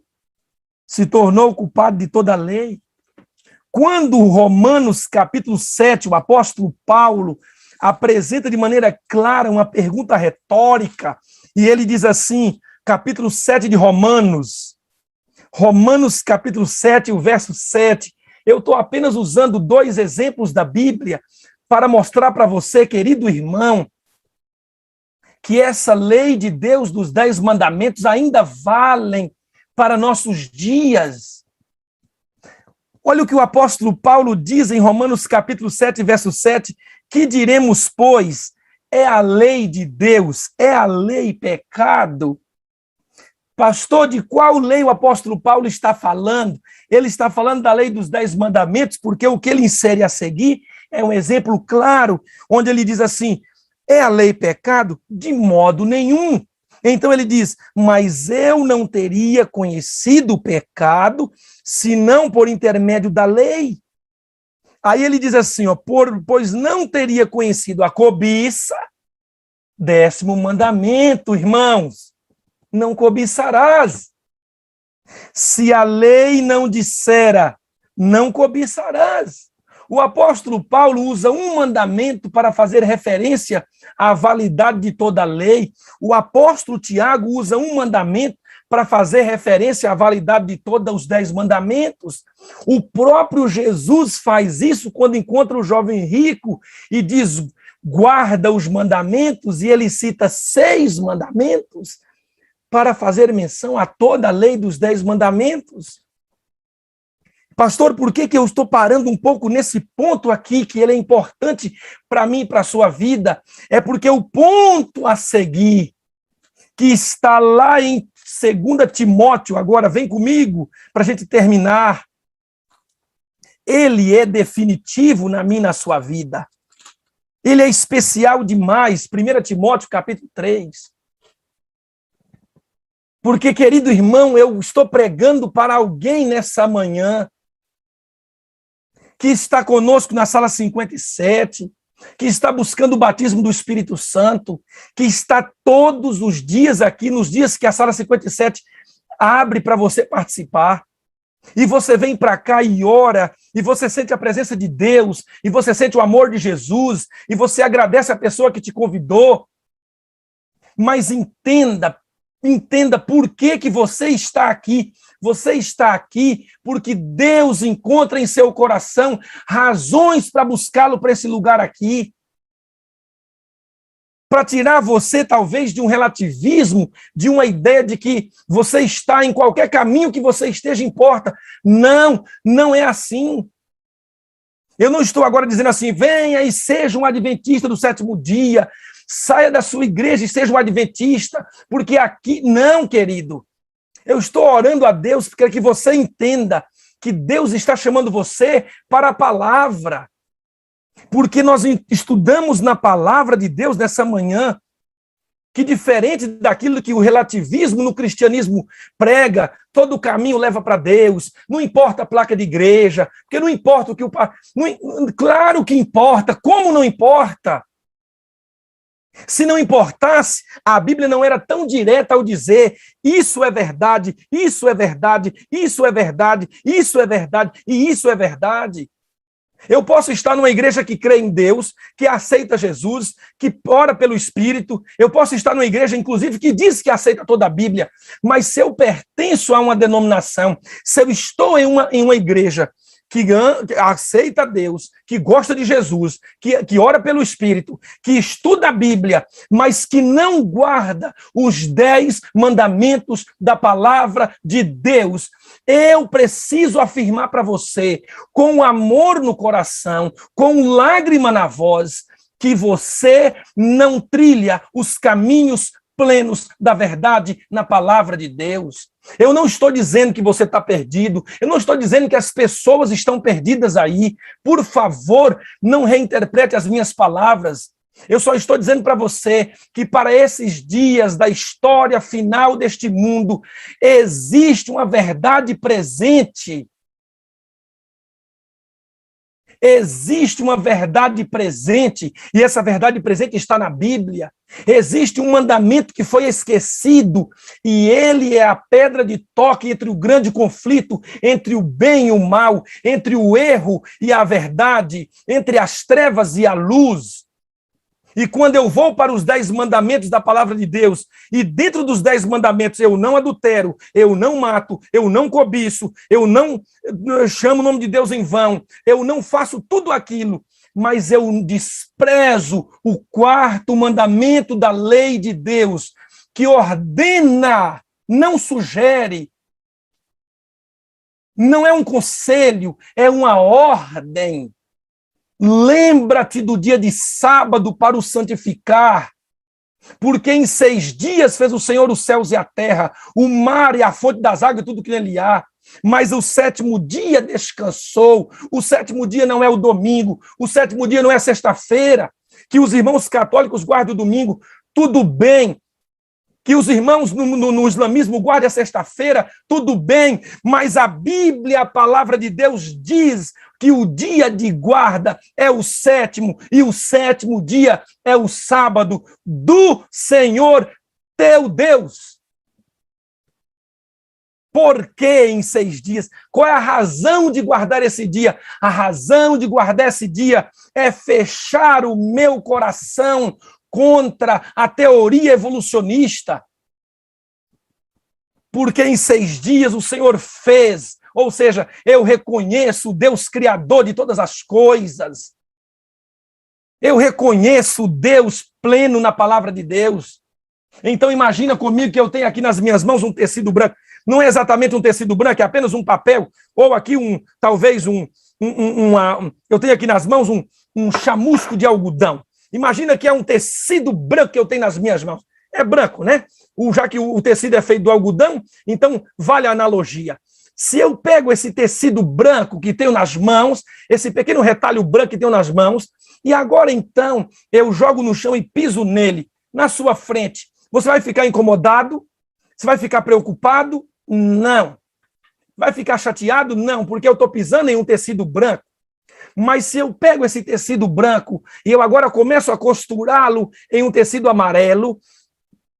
se tornou culpado de toda a lei. Quando Romanos capítulo 7, o apóstolo Paulo apresenta de maneira clara uma pergunta retórica, e ele diz assim, capítulo 7 de Romanos capítulo 7, o verso 7, eu estou apenas usando 2 exemplos da Bíblia para mostrar para você, querido irmão, que essa lei de Deus dos 10 mandamentos ainda valem para nossos dias. Olha o que o apóstolo Paulo diz em Romanos capítulo 7, verso 7, que diremos, pois, é a lei de Deus, é a lei pecado? Pastor, de qual lei o apóstolo Paulo está falando? Ele está falando da lei dos 10 mandamentos, porque o que ele insere a seguir é um exemplo claro, onde ele diz assim, é a lei pecado? De modo nenhum. Então ele diz, mas eu não teria conhecido o pecado, senão por intermédio da lei. Aí ele diz assim, ó, pois não teria conhecido a cobiça, 10º mandamento, irmãos, não cobiçarás. Se a lei não dissera, não cobiçarás. O apóstolo Paulo usa um mandamento para fazer referência à validade de toda a lei. O apóstolo Tiago usa um mandamento para fazer referência à validade de todos os 10 mandamentos. O próprio Jesus faz isso quando encontra o jovem rico e diz, guarda os mandamentos, e ele cita 6 mandamentos para fazer menção a toda a lei dos 10 mandamentos. Pastor, por que eu estou parando um pouco nesse ponto aqui, que ele é importante para mim e para a sua vida? É porque o ponto a seguir, que está lá em 2 Timóteo, agora vem comigo, para a gente terminar, ele é definitivo na minha e na sua vida. Ele é especial demais, 1 Timóteo capítulo 3. Porque, querido irmão, eu estou pregando para alguém nessa manhã, que está conosco na sala 57, que está buscando o batismo do Espírito Santo, que está todos os dias aqui, nos dias que a sala 57 abre para você participar, e você vem para cá e ora, e você sente a presença de Deus, e você sente o amor de Jesus, e você agradece a pessoa que te convidou. Mas entenda por que você está aqui. Você está aqui porque Deus encontra em seu coração razões para buscá-lo para esse lugar aqui. Para tirar você, talvez, de um relativismo, de uma ideia de que você está em qualquer caminho que você esteja, importa. Não, não é assim. Eu não estou agora dizendo assim, venha e seja um adventista do 7º dia, saia da sua igreja e seja um adventista, porque aqui, não, querido. Eu estou orando a Deus para que você entenda que Deus está chamando você para a palavra. Porque nós estudamos na palavra de Deus nessa manhã, que diferente daquilo que o relativismo no cristianismo prega, todo caminho leva para Deus, não importa a placa de igreja, porque não importa o que o... Claro que importa, como não importa? Se não importasse, a Bíblia não era tão direta ao dizer isso é verdade, isso é verdade, isso é verdade, isso é verdade e isso é verdade. Eu posso estar numa igreja que crê em Deus, que aceita Jesus, que ora pelo Espírito. Eu posso estar numa igreja, inclusive, que diz que aceita toda a Bíblia. Mas se eu pertenço a uma denominação, se eu estou em uma igreja que aceita Deus, que gosta de Jesus, que ora pelo Espírito, que estuda a Bíblia, mas que não guarda os 10 mandamentos da palavra de Deus, eu preciso afirmar para você, com amor no coração, com lágrima na voz, que você não trilha os caminhos plenos da verdade na palavra de Deus. Eu não estou dizendo que você está perdido, eu não estou dizendo que as pessoas estão perdidas aí. Por favor, não reinterprete as minhas palavras. Eu só estou dizendo para você que para esses dias da história final deste mundo, existe uma verdade presente. Existe uma verdade presente, e essa verdade presente está na Bíblia. Existe um mandamento que foi esquecido, e ele é a pedra de toque entre o grande conflito, entre o bem e o mal, entre o erro e a verdade, entre as trevas e a luz. E quando eu vou para os 10 mandamentos da palavra de Deus, e dentro dos 10 mandamentos eu não adultero, eu não mato, eu não cobiço, eu não chamo o nome de Deus em vão, eu não faço tudo aquilo, mas eu desprezo o 4º mandamento da lei de Deus, que ordena, não sugere, não é um conselho, é uma ordem. Lembra-te do dia de sábado para o santificar, porque em 6 dias fez o Senhor os céus e a terra, o mar e a fonte das águas e tudo que nele há. Mas o 7º dia descansou. O 7º dia não é o domingo, o 7º dia não é sexta-feira. Que os irmãos católicos guardem o domingo, tudo bem. Que os irmãos no islamismo guardem a sexta-feira, tudo bem. Mas a Bíblia, a palavra de Deus, diz que o dia de guarda é o 7º, e o 7º dia é o sábado do Senhor teu Deus. Por que em 6 dias? Qual é a razão de guardar esse dia? A razão de guardar esse dia é fechar o meu coração contra a teoria evolucionista. Porque em 6 dias o Senhor fez, ou seja, eu reconheço o Deus Criador de todas as coisas. Eu reconheço o Deus pleno na palavra de Deus. Então imagina comigo que eu tenho aqui nas minhas mãos um tecido branco. Não é exatamente um tecido branco, é apenas um papel, ou aqui eu tenho aqui nas mãos um chamusco de algodão. Imagina que é um tecido branco que eu tenho nas minhas mãos. É branco, né? Já que o tecido é feito do algodão, então vale a analogia. Se eu pego esse tecido branco que tenho nas mãos, esse pequeno retalho branco que tenho nas mãos, e agora então eu jogo no chão e piso nele, na sua frente, você vai ficar incomodado? Você vai ficar preocupado? Não. Vai ficar chateado? Não, porque eu estou pisando em um tecido branco. Mas se eu pego esse tecido branco e eu agora começo a costurá-lo em um tecido amarelo,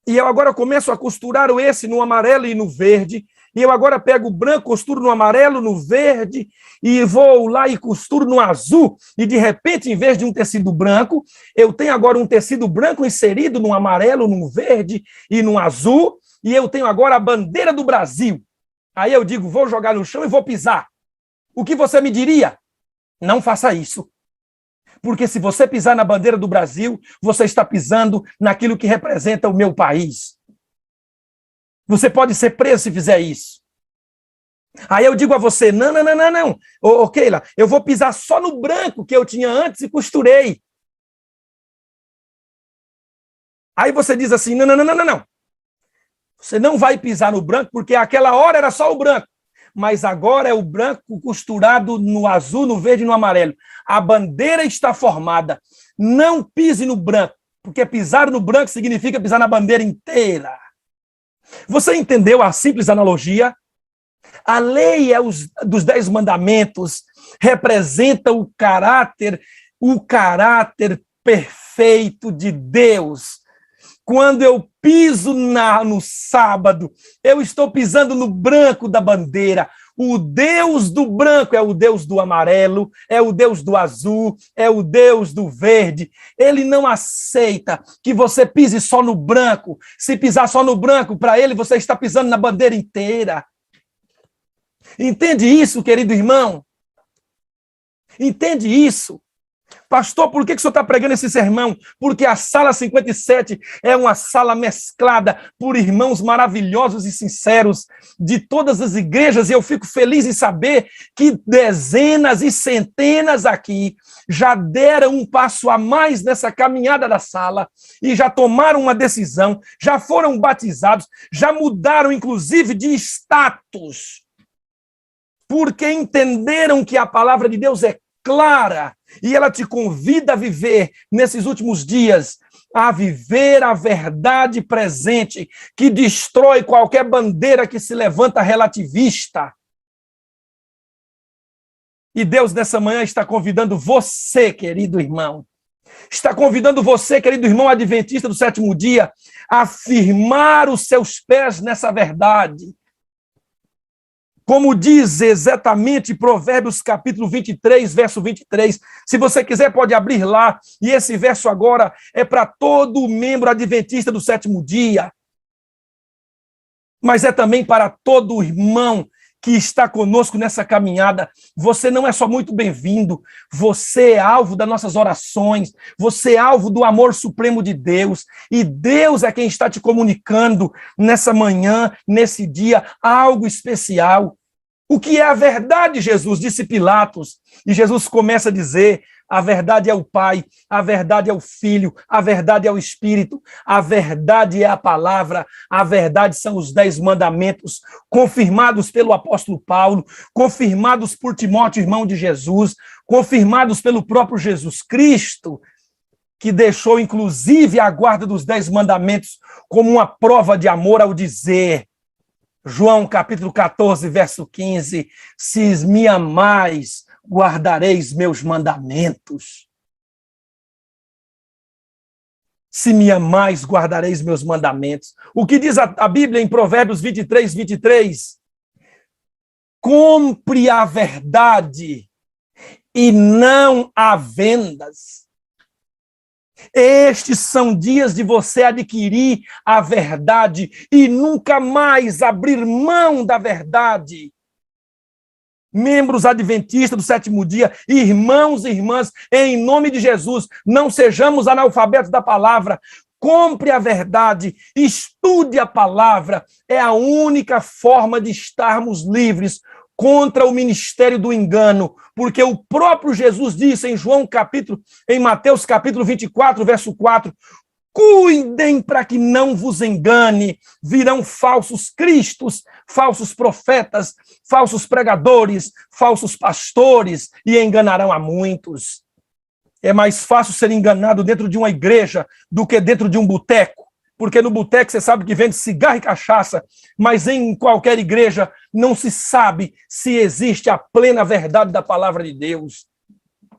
e eu agora começo a costurar esse no amarelo e no verde, e eu agora pego o branco, costuro no amarelo, no verde, e vou lá e costuro no azul, e de repente, em vez de um tecido branco, eu tenho agora um tecido branco inserido no amarelo, no verde e no azul, e eu tenho agora a bandeira do Brasil. Aí eu digo, vou jogar no chão e vou pisar. O que você me diria? Não faça isso. Porque se você pisar na bandeira do Brasil, você está pisando naquilo que representa o meu país. Você pode ser preso se fizer isso. Aí eu digo a você, não. Ô, Keila, eu vou pisar só no branco que eu tinha antes e costurei. Aí você diz assim, não. Você não vai pisar no branco porque aquela hora era só o branco. Mas agora é o branco costurado no azul, no verde e no amarelo. A bandeira está formada. Não pise no branco, porque pisar no branco significa pisar na bandeira inteira. Você entendeu a simples analogia? A lei dos 10 mandamentos representa o caráter perfeito de Deus. Quando eu piso no sábado, eu estou pisando no branco da bandeira. O Deus do branco é o Deus do amarelo, é o Deus do azul, é o Deus do verde. Ele não aceita que você pise só no branco. Se pisar só no branco, para ele você está pisando na bandeira inteira. Entende isso, querido irmão? Entende isso? Pastor, por que o senhor está pregando esse sermão? Porque a sala 57 é uma sala mesclada por irmãos maravilhosos e sinceros de todas as igrejas, e eu fico feliz em saber que dezenas e centenas aqui já deram um passo a mais nessa caminhada da sala e já tomaram uma decisão, já foram batizados, já mudaram inclusive de status, porque entenderam que a palavra de Deus é clara, e ela te convida a viver nesses últimos dias, a viver a verdade presente, que destrói qualquer bandeira que se levanta relativista. E Deus nessa manhã está convidando você, querido irmão, está convidando você, querido irmão adventista do sétimo dia, a firmar os seus pés nessa verdade. Como diz exatamente Provérbios capítulo 23, verso 23. Se você quiser, pode abrir lá. E esse verso agora é para todo membro adventista do sétimo dia. Mas é também para todo irmão que está conosco nessa caminhada. Você não é só muito bem-vindo, você é alvo das nossas orações, você é alvo do amor supremo de Deus, e Deus é quem está te comunicando nessa manhã, nesse dia, algo especial. O que é a verdade, Jesus? Disse Pilatos, e Jesus começa a dizer: a verdade é o Pai, a verdade é o Filho, a verdade é o Espírito, a verdade é a palavra, a verdade são os 10 mandamentos, confirmados pelo apóstolo Paulo, confirmados por Timóteo, irmão de Jesus, confirmados pelo próprio Jesus Cristo, que deixou inclusive a guarda dos 10 mandamentos como uma prova de amor ao dizer, João capítulo 14, verso 15, se me amais, guardareis meus mandamentos. Se me amais, guardareis meus mandamentos. O que diz a Bíblia em Provérbios 23, 23? Compre a verdade e não há vendas. Estes são dias de você adquirir a verdade e nunca mais abrir mão da verdade. Membros adventistas do sétimo dia, irmãos e irmãs, em nome de Jesus, não sejamos analfabetos da palavra. Compre a verdade, estude a palavra. É a única forma de estarmos livres contra o ministério do engano, porque o próprio Jesus disse em Mateus capítulo 24, verso 4, cuidem para que não vos engane, virão falsos cristos, falsos profetas, falsos pregadores, falsos pastores, e enganarão a muitos. É mais fácil ser enganado dentro de uma igreja do que dentro de um boteco, porque no boteco você sabe que vende cigarro e cachaça, mas em qualquer igreja não se sabe se existe a plena verdade da palavra de Deus.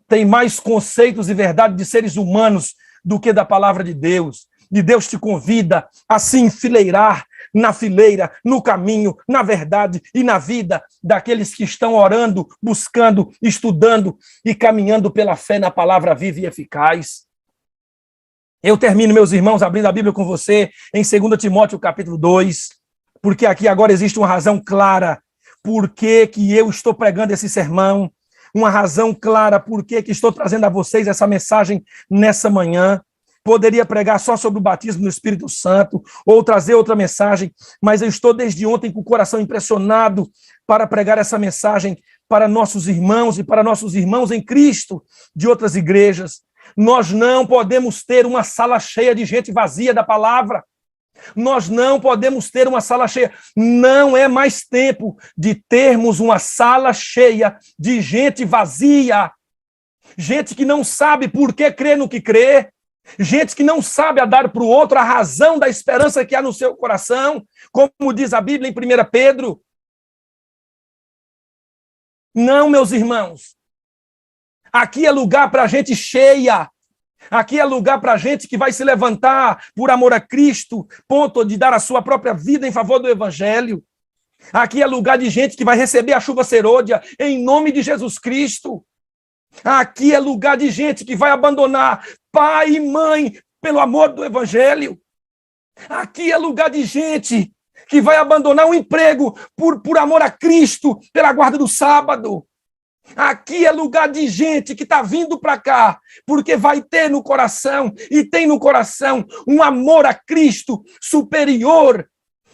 Tem mais conceitos e verdade de seres humanos do que da palavra de Deus. E Deus te convida a se enfileirar na fileira, no caminho, na verdade e na vida daqueles que estão orando, buscando, estudando e caminhando pela fé na palavra viva e eficaz. Eu termino, meus irmãos, abrindo a Bíblia com você em 2 Timóteo capítulo 2, porque aqui agora existe uma razão clara por que eu estou pregando esse sermão, uma razão clara por que estou trazendo a vocês essa mensagem nessa manhã. Poderia pregar só sobre o batismo no Espírito Santo, ou trazer outra mensagem, mas eu estou desde ontem com o coração impressionado para pregar essa mensagem para nossos irmãos e para nossos irmãos em Cristo de outras igrejas. Nós não podemos ter uma sala cheia de gente vazia da palavra. Nós não podemos ter uma sala cheia. Não é mais tempo de termos uma sala cheia de gente vazia. Gente que não sabe por que crê no que crê. Gente que não sabe a dar para o outro a razão da esperança que há no seu coração. Como diz a Bíblia em 1 Pedro. Não, meus irmãos. Aqui é lugar para gente cheia. Aqui é lugar para gente que vai se levantar por amor a Cristo, ponto de dar a sua própria vida em favor do Evangelho. Aqui é lugar de gente que vai receber a chuva serôdia em nome de Jesus Cristo. Aqui é lugar de gente que vai abandonar pai e mãe pelo amor do Evangelho. Aqui é lugar de gente que vai abandonar um emprego por amor a Cristo, pela guarda do sábado. Aqui é lugar de gente que está vindo para cá, porque vai ter no coração, e tem no coração, um amor a Cristo superior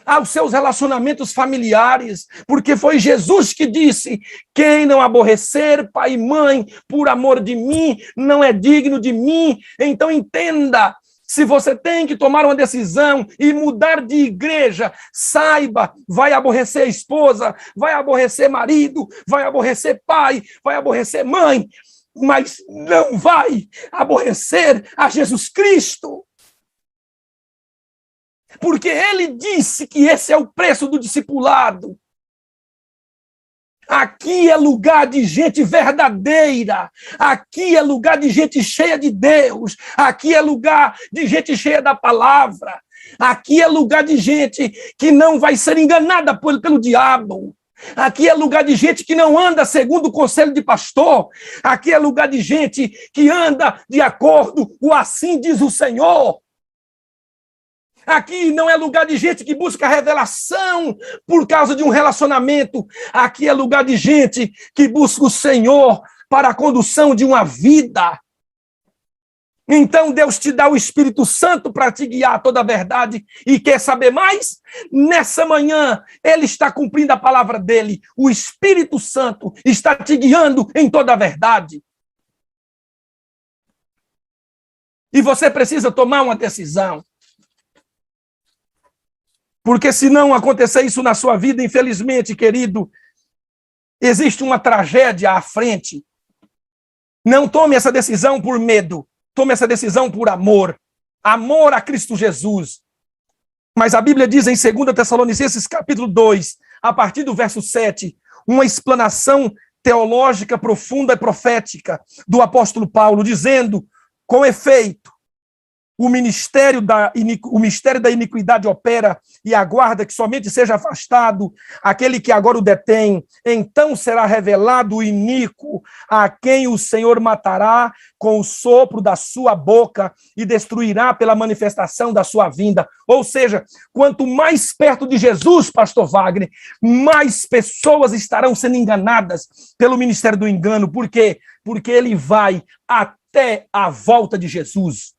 aos seus relacionamentos familiares, porque foi Jesus que disse: quem não aborrecer pai e mãe por amor de mim, não é digno de mim. Então entenda, se você tem que tomar uma decisão e mudar de igreja, saiba, vai aborrecer a esposa, vai aborrecer marido, vai aborrecer pai, vai aborrecer mãe, mas não vai aborrecer a Jesus Cristo. Porque ele disse que esse é o preço do discipulado. Aqui é lugar de gente verdadeira. Aqui é lugar de gente cheia de Deus. Aqui é lugar de gente cheia da palavra. Aqui é lugar de gente que não vai ser enganada pelo diabo. Aqui é lugar de gente que não anda segundo o conselho de pastor. Aqui é lugar de gente que anda de acordo com assim diz o Senhor. Aqui não é lugar de gente que busca revelação por causa de um relacionamento. Aqui é lugar de gente que busca o Senhor para a condução de uma vida. Então Deus te dá o Espírito Santo para te guiar a toda a verdade. E quer saber mais? Nessa manhã, Ele está cumprindo a palavra dEle. O Espírito Santo está te guiando em toda a verdade. E você precisa tomar uma decisão. Porque se não acontecer isso na sua vida, infelizmente, querido, existe uma tragédia à frente. Não tome essa decisão por medo. Tome essa decisão por amor. Amor a Cristo Jesus. Mas a Bíblia diz em 2 Tessalonicenses capítulo 2, a partir do verso 7, uma explanação teológica profunda e profética do apóstolo Paulo, dizendo, com efeito, o mistério da iniquidade opera e aguarda que somente seja afastado aquele que agora o detém. Então será revelado o iníquo, a quem o Senhor matará com o sopro da sua boca e destruirá pela manifestação da sua vinda. Ou seja, quanto mais perto de Jesus, pastor Wagner, mais pessoas estarão sendo enganadas pelo ministério do engano. Por quê? Porque ele vai até a volta de Jesus.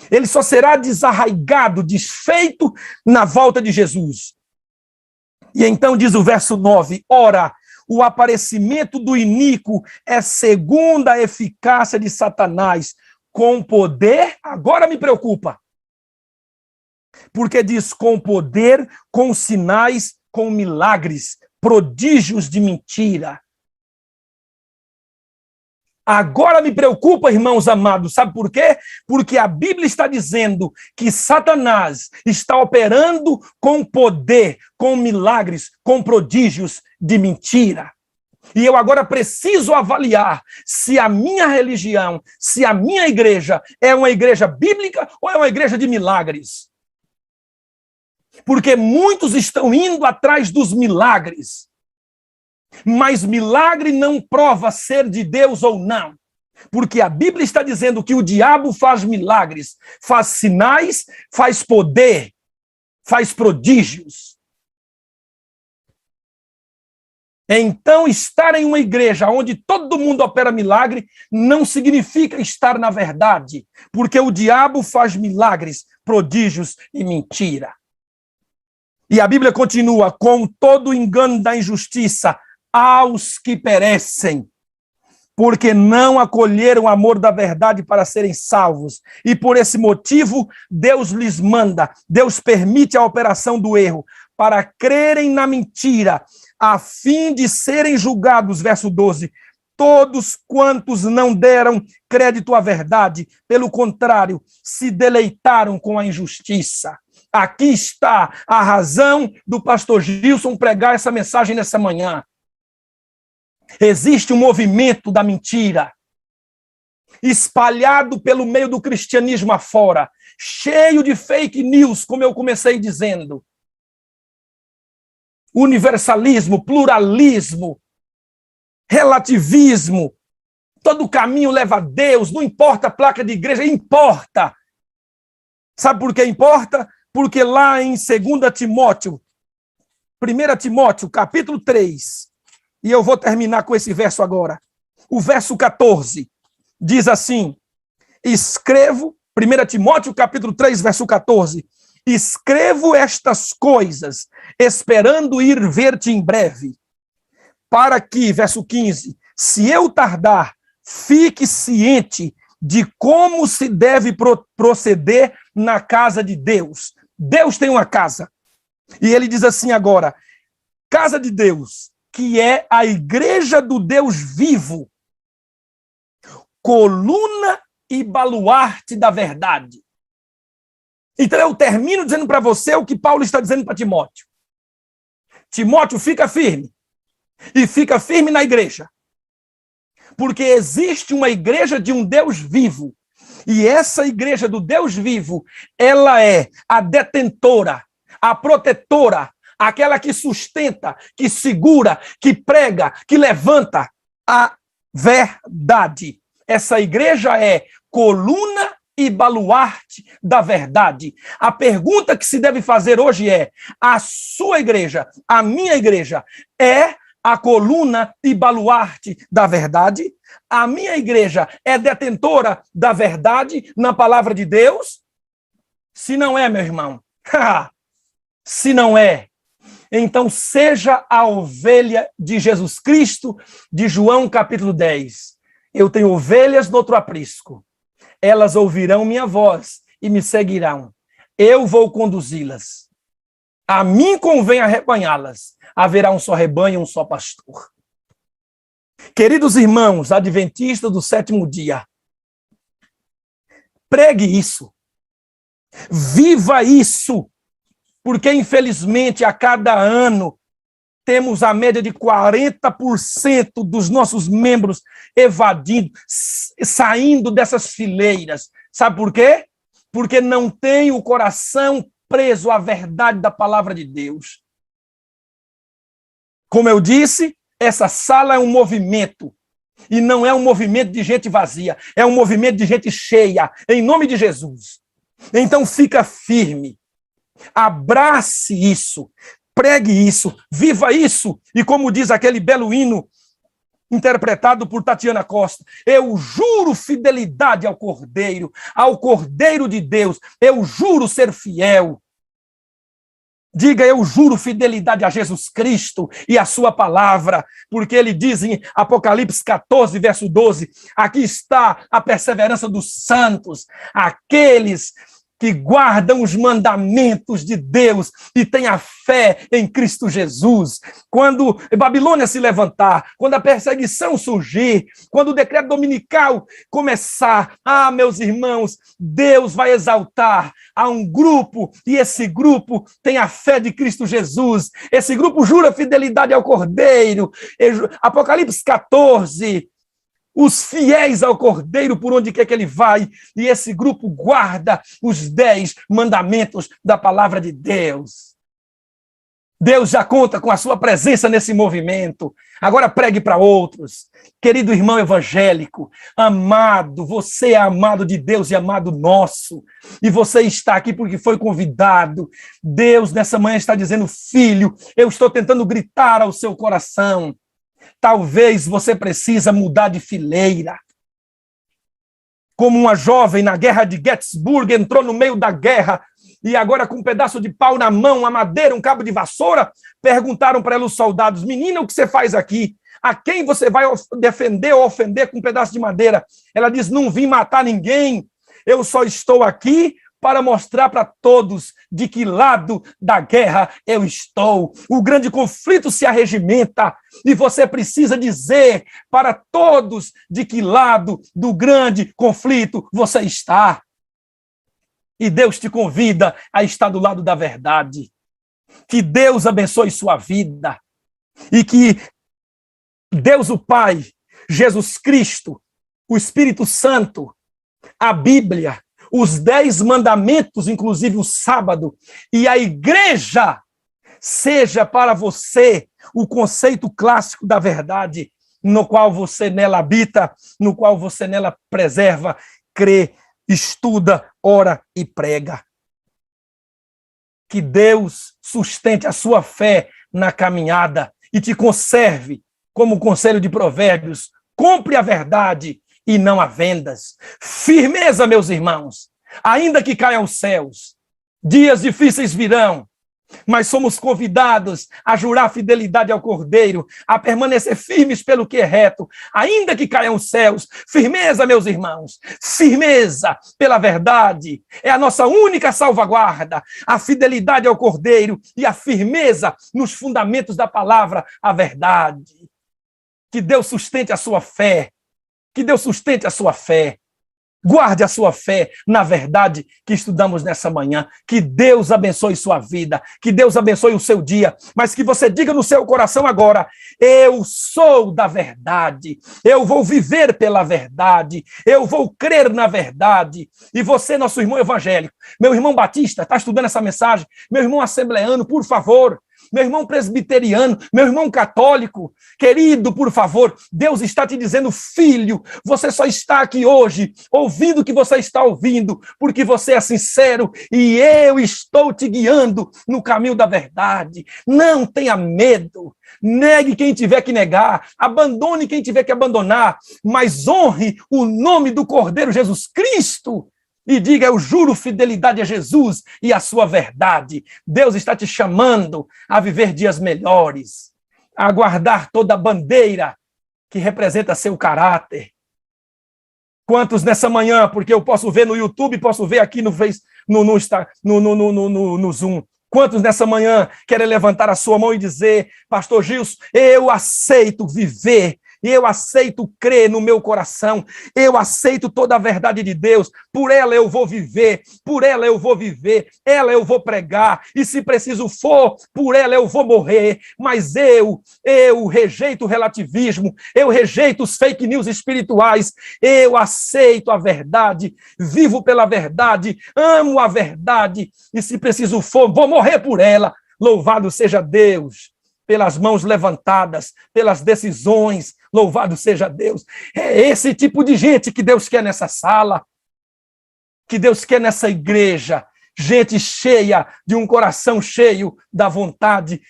Ele só será desarraigado, desfeito na volta de Jesus. E então diz o verso 9, ora, o aparecimento do iníquo é segundo a eficácia de Satanás, com poder, agora me preocupa, porque diz com poder, com sinais, com milagres, prodígios de mentira. Agora me preocupa, irmãos amados, sabe por quê? Porque a Bíblia está dizendo que Satanás está operando com poder, com milagres, com prodígios de mentira. E eu agora preciso avaliar se a minha religião, se a minha igreja é uma igreja bíblica ou é uma igreja de milagres. Porque muitos estão indo atrás dos milagres. Mas milagre não prova ser de Deus ou não. Porque a Bíblia está dizendo que o diabo faz milagres, faz sinais, faz poder, faz prodígios. Então, estar em uma igreja onde todo mundo opera milagre não significa estar na verdade. Porque o diabo faz milagres, prodígios e mentira. E a Bíblia continua, com todo o engano da injustiça, aos que perecem, porque não acolheram o amor da verdade para serem salvos. E por esse motivo, Deus lhes manda, Deus permite a operação do erro, para crerem na mentira, a fim de serem julgados, verso 12, todos quantos não deram crédito à verdade, pelo contrário, se deleitaram com a injustiça. Aqui está a razão do pastor Gilson pregar essa mensagem nessa manhã. Existe um movimento da mentira, espalhado pelo meio do cristianismo afora, cheio de fake news, como eu comecei dizendo. universalismo, pluralismo, relativismo. Todo caminho leva a Deus, não importa a placa de igreja, importa. Sabe por que importa? Porque lá em 2 Timóteo, 1 Timóteo, capítulo 3, e eu vou terminar com esse verso agora. O verso 14 diz assim: escrevo, 1 Timóteo, capítulo 3, verso 14, escrevo estas coisas, esperando ir ver-te em breve, para que, verso 15, se eu tardar, fique ciente de como se deve proceder na casa de Deus. Deus tem uma casa. E ele diz assim agora: casa de Deus, que é a igreja do Deus vivo, coluna e baluarte da verdade. Então eu termino dizendo para você o que Paulo está dizendo para Timóteo. Timóteo, fica firme. E fica firme na igreja. Porque existe uma igreja de um Deus vivo. E essa igreja do Deus vivo, ela é a detentora, a protetora, aquela que sustenta, que segura, que prega, que levanta a verdade. Essa igreja é coluna e baluarte da verdade. A pergunta que se deve fazer hoje é: a sua igreja, a minha igreja, é a coluna e baluarte da verdade? A minha igreja é detentora da verdade na palavra de Deus? Se não é, meu irmão, se não é, então seja a ovelha de Jesus Cristo, de João capítulo 10. Eu tenho ovelhas no outro aprisco. Elas ouvirão minha voz e me seguirão. Eu vou conduzi-las. A mim convém arrebanhá-las. Haverá um só rebanho e um só pastor. Queridos irmãos adventistas do sétimo dia, pregue isso. Viva isso. Porque, infelizmente, a cada ano, temos a média de 40% dos nossos membros evadindo, saindo dessas fileiras. Sabe por quê? Porque não tem o coração preso à verdade da palavra de Deus. Como eu disse, essa sala é um movimento. E não é um movimento de gente vazia. É um movimento de gente cheia, em nome de Jesus. Então fica firme. Abrace isso. Pregue isso, viva isso, e como diz aquele belo hino interpretado por Tatiana Costa, eu juro fidelidade ao Cordeiro de Deus, eu juro ser fiel. Diga, eu juro fidelidade a Jesus Cristo e a sua palavra, porque ele diz em Apocalipse 14, verso 12, aqui está a perseverança dos santos, aqueles que guardam os mandamentos de Deus e têm a fé em Cristo Jesus. Quando Babilônia se levantar, quando a perseguição surgir, quando o decreto dominical começar, meus irmãos, Deus vai exaltar a um grupo, e esse grupo tem a fé de Cristo Jesus. Esse grupo jura fidelidade ao Cordeiro. Apocalipse 14, os fiéis ao Cordeiro por onde quer que ele vai, e esse grupo guarda os 10 mandamentos da palavra de Deus. Deus já conta com a sua presença nesse movimento. Agora pregue para outros. Querido irmão evangélico, amado, você é amado de Deus e amado nosso, e você está aqui porque foi convidado. Deus nessa manhã está dizendo: filho, eu estou tentando gritar ao seu coração. Talvez você precisa mudar de fileira. Como uma jovem na guerra de Gettysburg entrou no meio da guerra e agora com um pedaço de pau na mão, uma madeira, um cabo de vassoura, perguntaram para ela os soldados: menina, o que você faz aqui? A quem você vai defender ou ofender com um pedaço de madeira? Ela diz: não vim matar ninguém, eu só estou aqui para mostrar para todos de que lado da guerra eu estou. O grande conflito se arregimenta e você precisa dizer para todos de que lado do grande conflito você está. E Deus te convida a estar do lado da verdade. Que Deus abençoe sua vida e que Deus o Pai, Jesus Cristo, o Espírito Santo, a Bíblia, os 10 mandamentos, inclusive o sábado, e a igreja seja para você o conceito clássico da verdade, no qual você nela habita, no qual você nela preserva, crê, estuda, ora e prega. Que Deus sustente a sua fé na caminhada e te conserve, como o conselho de Provérbios, compre a verdade e não a vendas. Firmeza, meus irmãos, ainda que caiam os céus, dias difíceis virão, mas somos convidados a jurar fidelidade ao Cordeiro, a permanecer firmes pelo que é reto, ainda que caiam os céus. Firmeza, meus irmãos, firmeza pela verdade, é a nossa única salvaguarda, a fidelidade ao Cordeiro e a firmeza nos fundamentos da palavra, a verdade. Que Deus sustente a sua fé, que Deus sustente a sua fé. Guarde a sua fé na verdade que estudamos nessa manhã. Que Deus abençoe sua vida, que Deus abençoe o seu dia, mas que você diga no seu coração agora: eu sou da verdade, eu vou viver pela verdade, eu vou crer na verdade. E você, nosso irmão evangélico, meu irmão batista, está estudando essa mensagem, meu irmão assembleano, por favor, meu irmão presbiteriano, meu irmão católico, querido, por favor, Deus está te dizendo: filho, você só está aqui hoje, ouvindo o que você está ouvindo, porque você é sincero e eu estou te guiando no caminho da verdade. Não tenha medo, negue quem tiver que negar, abandone quem tiver que abandonar, mas honre o nome do Cordeiro Jesus Cristo. E diga: eu juro fidelidade a Jesus e a sua verdade. Deus está te chamando a viver dias melhores, a guardar toda a bandeira que representa seu caráter. Quantos nessa manhã, porque eu posso ver no YouTube, posso ver aqui no Zoom, quantos nessa manhã querem levantar a sua mão e dizer: pastor Gilson, eu aceito viver, eu aceito crer no meu coração, eu aceito toda a verdade de Deus, por ela eu vou viver, por ela eu vou viver, ela eu vou pregar, e se preciso for, por ela eu vou morrer, mas eu rejeito o relativismo, eu rejeito os fake news espirituais, eu aceito a verdade, vivo pela verdade, amo a verdade, e se preciso for, vou morrer por ela. Louvado seja Deus pelas mãos levantadas, pelas decisões, louvado seja Deus. É esse tipo de gente que Deus quer nessa sala, que Deus quer nessa igreja, gente cheia de um coração cheio da vontade,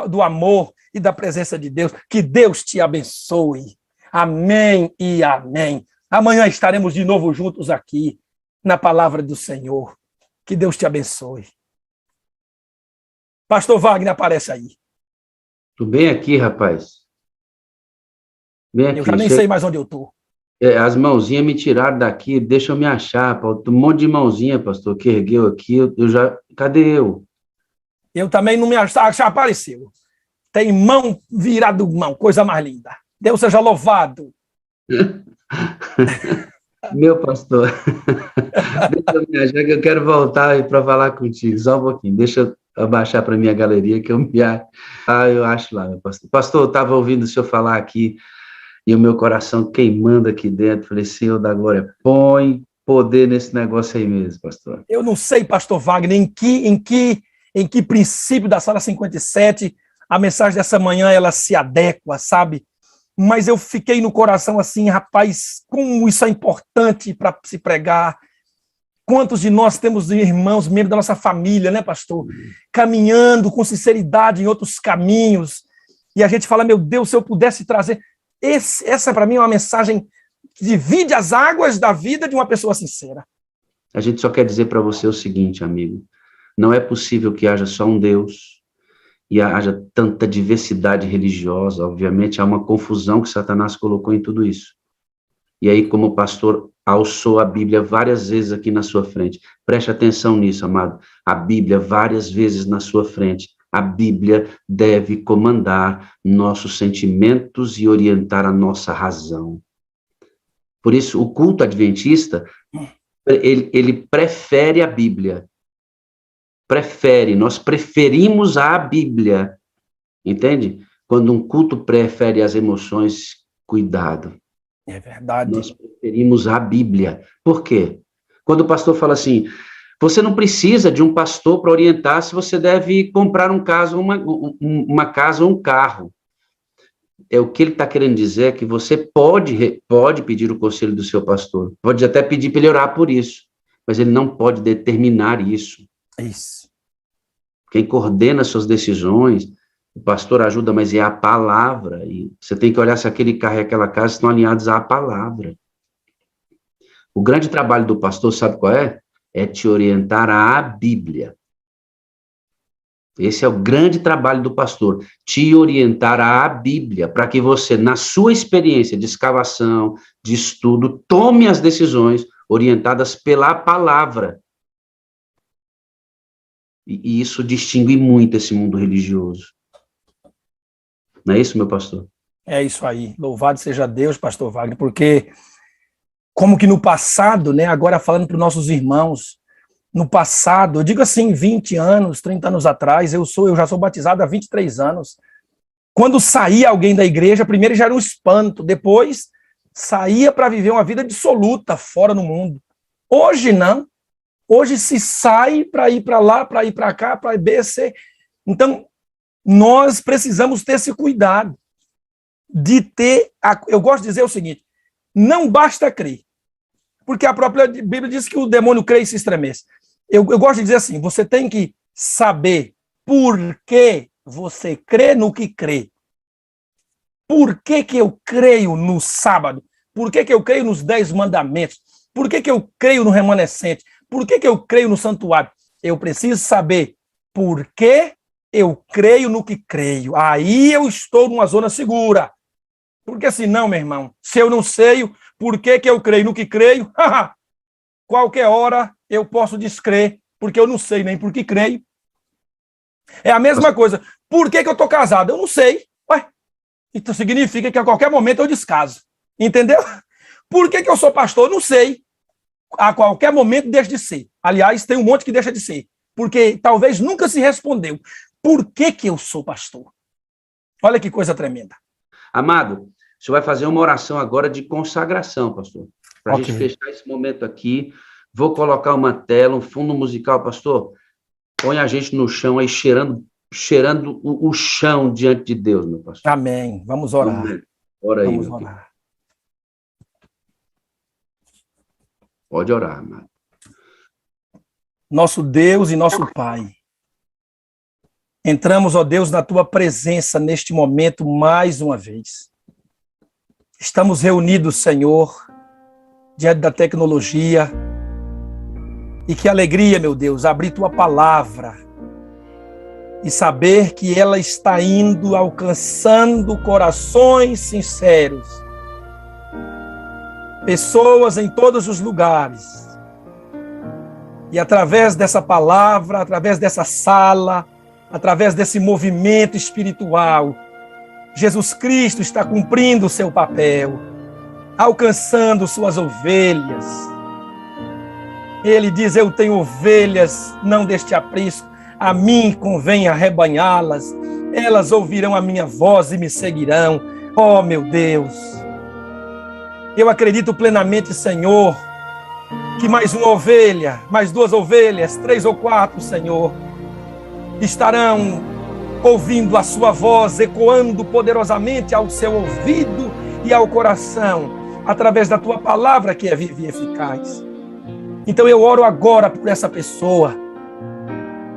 do amor e da presença de Deus. Que Deus te abençoe. Amém e amém. Amanhã estaremos de novo juntos aqui, na palavra do Senhor. Que Deus te abençoe. Pastor Wagner, aparece aí. Tô bem aqui, rapaz. Bem aqui. Eu já nem sei mais onde eu tô. As mãozinhas me tiraram daqui, deixa eu me achar, Paulo. Um monte de mãozinha, pastor, que ergueu aqui, eu já... Cadê eu? Eu também não me achava, já apareceu. Tem mão virada mão, coisa mais linda. Deus seja louvado. Meu pastor, deixa eu me achar que eu quero voltar para falar contigo, só um pouquinho, deixa eu abaixar para minha galeria que eu me acho. Eu acho lá, meu pastor. Pastor, eu estava ouvindo o senhor falar aqui e o meu coração queimando aqui dentro. Falei: Senhor da glória, põe poder nesse negócio aí mesmo, pastor. Eu não sei, pastor Wagner, em que princípio da sala 57 a mensagem dessa manhã ela se adequa, sabe? Mas eu fiquei no coração assim: rapaz, como isso é importante para se pregar. Quantos de nós temos irmãos, membros da nossa família, né, pastor? Caminhando com sinceridade em outros caminhos. E a gente fala: meu Deus, se eu pudesse trazer... Essa, para mim, é uma mensagem que divide as águas da vida de uma pessoa sincera. A gente só quer dizer para você o seguinte, amigo: não é possível que haja só um Deus e haja tanta diversidade religiosa. Obviamente, há uma confusão que Satanás colocou em tudo isso. E aí, como o pastor alçou a Bíblia várias vezes aqui na sua frente, preste atenção nisso, amado. A Bíblia várias vezes na sua frente. A Bíblia deve comandar nossos sentimentos e orientar a nossa razão. Por isso, o culto adventista, ele prefere a Bíblia. Nós preferimos a Bíblia. Entende? Quando um culto prefere as emoções, cuidado. É verdade. Nós preferimos a Bíblia. Por quê? Quando o pastor fala assim: Você não precisa de um pastor para orientar se você deve comprar uma casa ou um carro. O que ele está querendo dizer é que você pode pedir o conselho do seu pastor, pode até pedir para ele orar por isso, mas ele não pode determinar isso. Isso. Quem coordena suas decisões, o pastor ajuda, mas é a palavra, e você tem que olhar se aquele carro e aquela casa estão alinhados à palavra. O grande trabalho do pastor, sabe qual é? É te orientar à Bíblia. Esse é o grande trabalho do pastor, te orientar à Bíblia, para que você, na sua experiência de escavação, de estudo, tome as decisões orientadas pela palavra. E isso distingue muito esse mundo religioso. Não é isso, meu pastor? É isso aí. Louvado seja Deus, pastor Wagner, porque como que no passado, né, agora falando para os nossos irmãos, no passado, eu digo assim, 20 anos, 30 anos atrás, eu já sou batizado há 23 anos. Quando saía alguém da igreja, primeiro já era um espanto, depois saía para viver uma vida dissoluta fora no mundo. Hoje não. Hoje se sai para ir para lá, para ir para cá, para B, C. Então, nós precisamos ter esse cuidado de ter... Eu gosto de dizer o seguinte, não basta crer, porque a própria Bíblia diz que o demônio crê e se estremece. Eu gosto de dizer assim, você tem que saber por que você crê no que crê. Por que eu creio no sábado? Por que eu creio nos 10 mandamentos? Por que eu creio no remanescente? Por que eu creio no santuário? Eu preciso saber por que eu creio no que creio. Aí eu estou numa zona segura. Porque senão, meu irmão, se eu não sei por que eu creio no que creio, qualquer hora eu posso descrer, porque eu não sei nem por que creio. É a mesma coisa. Por que eu estou casado? Eu não sei. Ué, então significa que a qualquer momento eu descaso. Entendeu? Por que eu sou pastor? Eu não sei. A qualquer momento deixa de ser. Aliás, tem um monte que deixa de ser. Porque talvez nunca se respondeu. Por que eu sou pastor? Olha que coisa tremenda. Amado, o senhor vai fazer uma oração agora de consagração, pastor. Para a gente fechar esse momento aqui. Vou colocar uma tela, um fundo musical, pastor. Põe a gente no chão aí, cheirando o chão diante de Deus, meu pastor. Amém. Vamos orar. Amém. Ora aí. Vamos orar. Pode orar, amado. Nosso Deus e nosso Pai, entramos, ó Deus, na Tua presença neste momento mais uma vez. Estamos reunidos, Senhor, diante da tecnologia. E que alegria, meu Deus, abrir Tua palavra e saber que ela está indo, alcançando corações sinceros. Pessoas em todos os lugares. E através dessa palavra, através dessa sala, através desse movimento espiritual, Jesus Cristo está cumprindo o seu papel, alcançando suas ovelhas. Ele diz, eu tenho ovelhas, não deste aprisco, a mim convém arrebanhá-las, elas ouvirão a minha voz e me seguirão. Oh, meu Deus! Eu acredito plenamente, Senhor, que mais uma ovelha, mais 2 ovelhas, 3 ou 4, Senhor, estarão ouvindo a sua voz, ecoando poderosamente ao seu ouvido e ao coração, através da tua palavra que é viva e eficaz. Então eu oro agora por essa pessoa,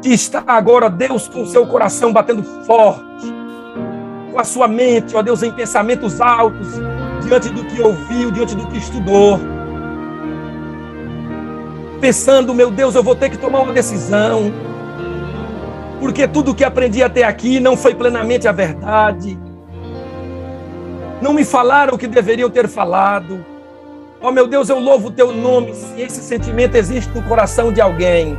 que está agora, Deus, com o seu coração batendo forte, com a sua mente, ó Deus, em pensamentos altos, diante do que ouviu, diante do que estudou, pensando, meu Deus, eu vou ter que tomar uma decisão, porque tudo que aprendi até aqui não foi plenamente a verdade, não me falaram o que deveriam ter falado. Ó meu Deus, eu louvo o teu nome, se esse sentimento existe no coração de alguém,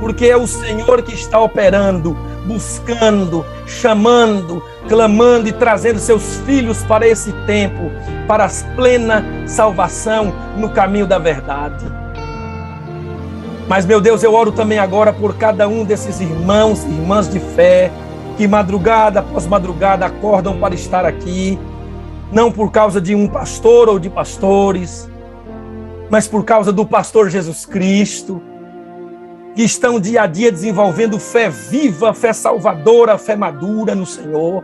porque é o Senhor que está operando, buscando, chamando, clamando e trazendo seus filhos para esse tempo, para a plena salvação no caminho da verdade. Mas, meu Deus, eu oro também agora por cada um desses irmãos e irmãs de fé, que madrugada após madrugada acordam para estar aqui, não por causa de um pastor ou de pastores, mas por causa do pastor Jesus Cristo, que estão dia a dia desenvolvendo fé viva, fé salvadora, fé madura no Senhor.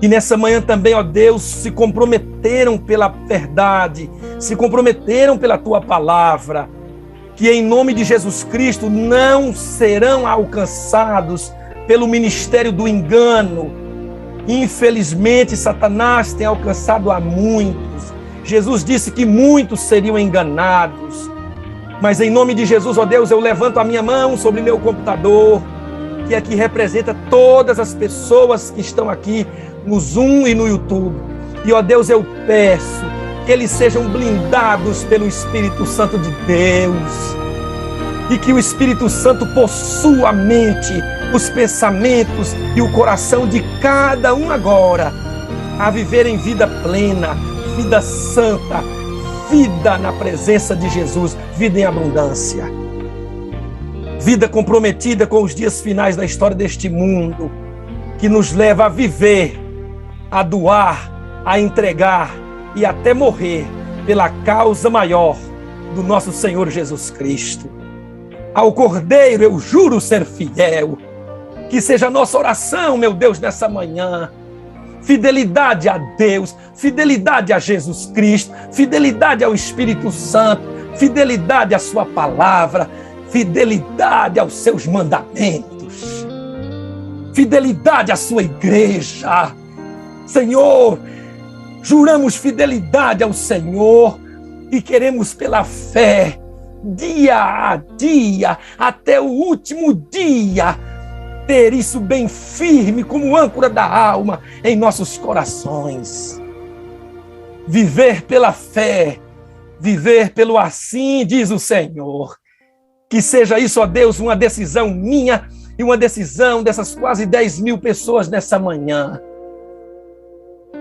E nessa manhã também, ó Deus, se comprometeram pela verdade, se comprometeram pela Tua palavra, que em nome de Jesus Cristo não serão alcançados pelo ministério do engano. Infelizmente, Satanás tem alcançado a muitos. Jesus disse que muitos seriam enganados. Mas em nome de Jesus, ó Deus, eu levanto a minha mão sobre meu computador, que aqui representa todas as pessoas que estão aqui no Zoom e no YouTube. E, ó Deus, eu peço que eles sejam blindados pelo Espírito Santo de Deus. E que o Espírito Santo possua a mente, os pensamentos e o coração de cada um agora, a viverem vida plena, vida santa, vida na presença de Jesus, vida em abundância. Vida comprometida com os dias finais da história deste mundo, que nos leva a viver, a doar, a entregar e até morrer pela causa maior do nosso Senhor Jesus Cristo. Ao Cordeiro eu juro ser fiel. Que seja a nossa oração, meu Deus, nessa manhã. Fidelidade a Deus, fidelidade a Jesus Cristo, fidelidade ao Espírito Santo, fidelidade à sua palavra, fidelidade aos seus mandamentos, fidelidade à sua igreja. Senhor, juramos fidelidade ao Senhor e queremos pela fé, dia a dia, até o último dia, ter isso bem firme como âncora da alma em nossos corações. Viver pela fé, viver pelo assim diz o Senhor. Que seja isso, ó Deus, uma decisão minha e uma decisão dessas quase 10 mil pessoas nessa manhã.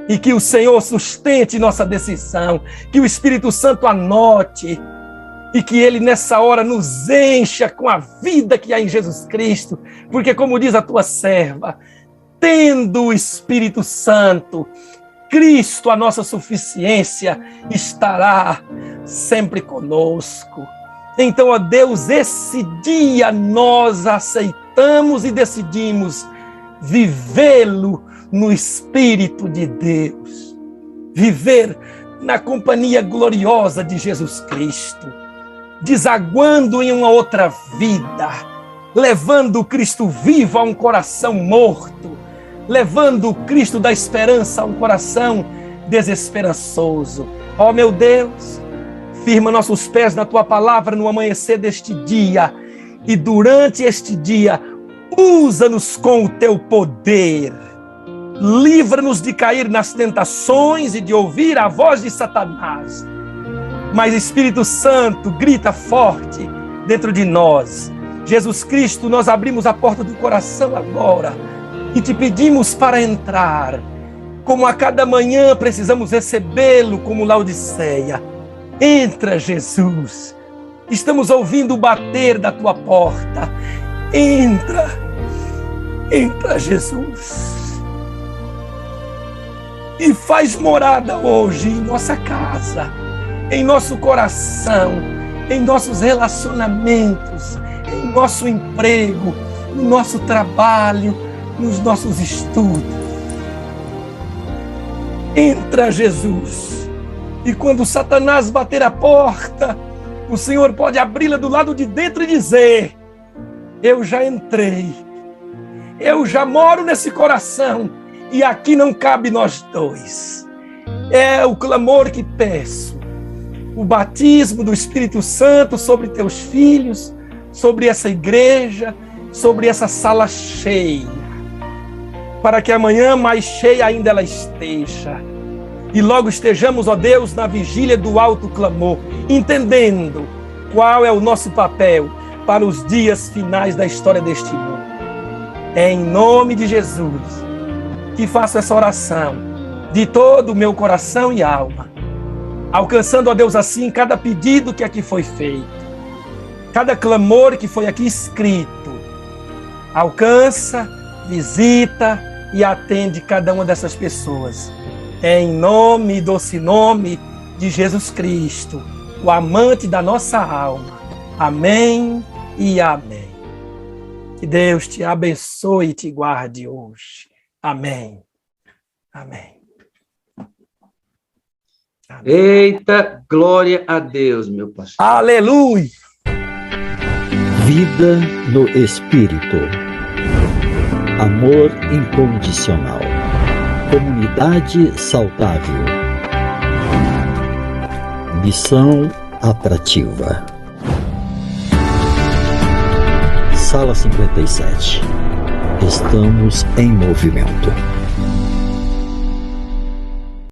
E que o Senhor sustente nossa decisão, que o Espírito Santo anote, e que Ele nessa hora nos encha com a vida que há em Jesus Cristo, porque como diz a tua serva, tendo o Espírito Santo, Cristo, a nossa suficiência, estará sempre conosco. Então, ó Deus, esse dia nós aceitamos e decidimos vivê-lo no Espírito de Deus, viver na companhia gloriosa de Jesus Cristo, desaguando em uma outra vida, levando o Cristo vivo a um coração morto, levando o Cristo da esperança a um coração desesperançoso. Ó meu Deus, firma nossos pés na Tua palavra no amanhecer deste dia, e durante este dia, usa-nos com o Teu poder. Livra-nos de cair nas tentações e de ouvir a voz de Satanás. Mas Espírito Santo, grita forte dentro de nós. Jesus Cristo, nós abrimos a porta do coração agora e te pedimos para entrar. Como a cada manhã precisamos recebê-lo como Laodiceia. Entra, Jesus. Estamos ouvindo o bater da tua porta. Entra. Entra, Jesus. E faz morada hoje em nossa casa, em nosso coração, em nossos relacionamentos, em nosso emprego, no nosso trabalho, nos nossos estudos. Entra, Jesus. E quando Satanás bater a porta, o Senhor pode abri-la do lado de dentro e dizer: eu já entrei, eu já moro nesse coração, e aqui não cabe nós dois. É o clamor que peço, o batismo do Espírito Santo sobre teus filhos, sobre essa igreja, sobre essa sala cheia, para que amanhã mais cheia ainda ela esteja. E logo estejamos, ó Deus, na vigília do alto clamor, entendendo qual é o nosso papel para os dias finais da história deste mundo. É em nome de Jesus que faço essa oração de todo o meu coração e alma, alcançando, ó Deus, assim cada pedido que aqui foi feito, cada clamor que foi aqui escrito. Alcança, visita e atende cada uma dessas pessoas. É em nome, doce nome de Jesus Cristo, o amante da nossa alma. Amém e amém. Que Deus te abençoe e te guarde hoje. Amém. Amém. Amém. Eita, glória a Deus, meu pastor. Aleluia. Vida no Espírito. Amor incondicional. Comunidade saudável. Missão atrativa. Sala 57. Estamos em movimento.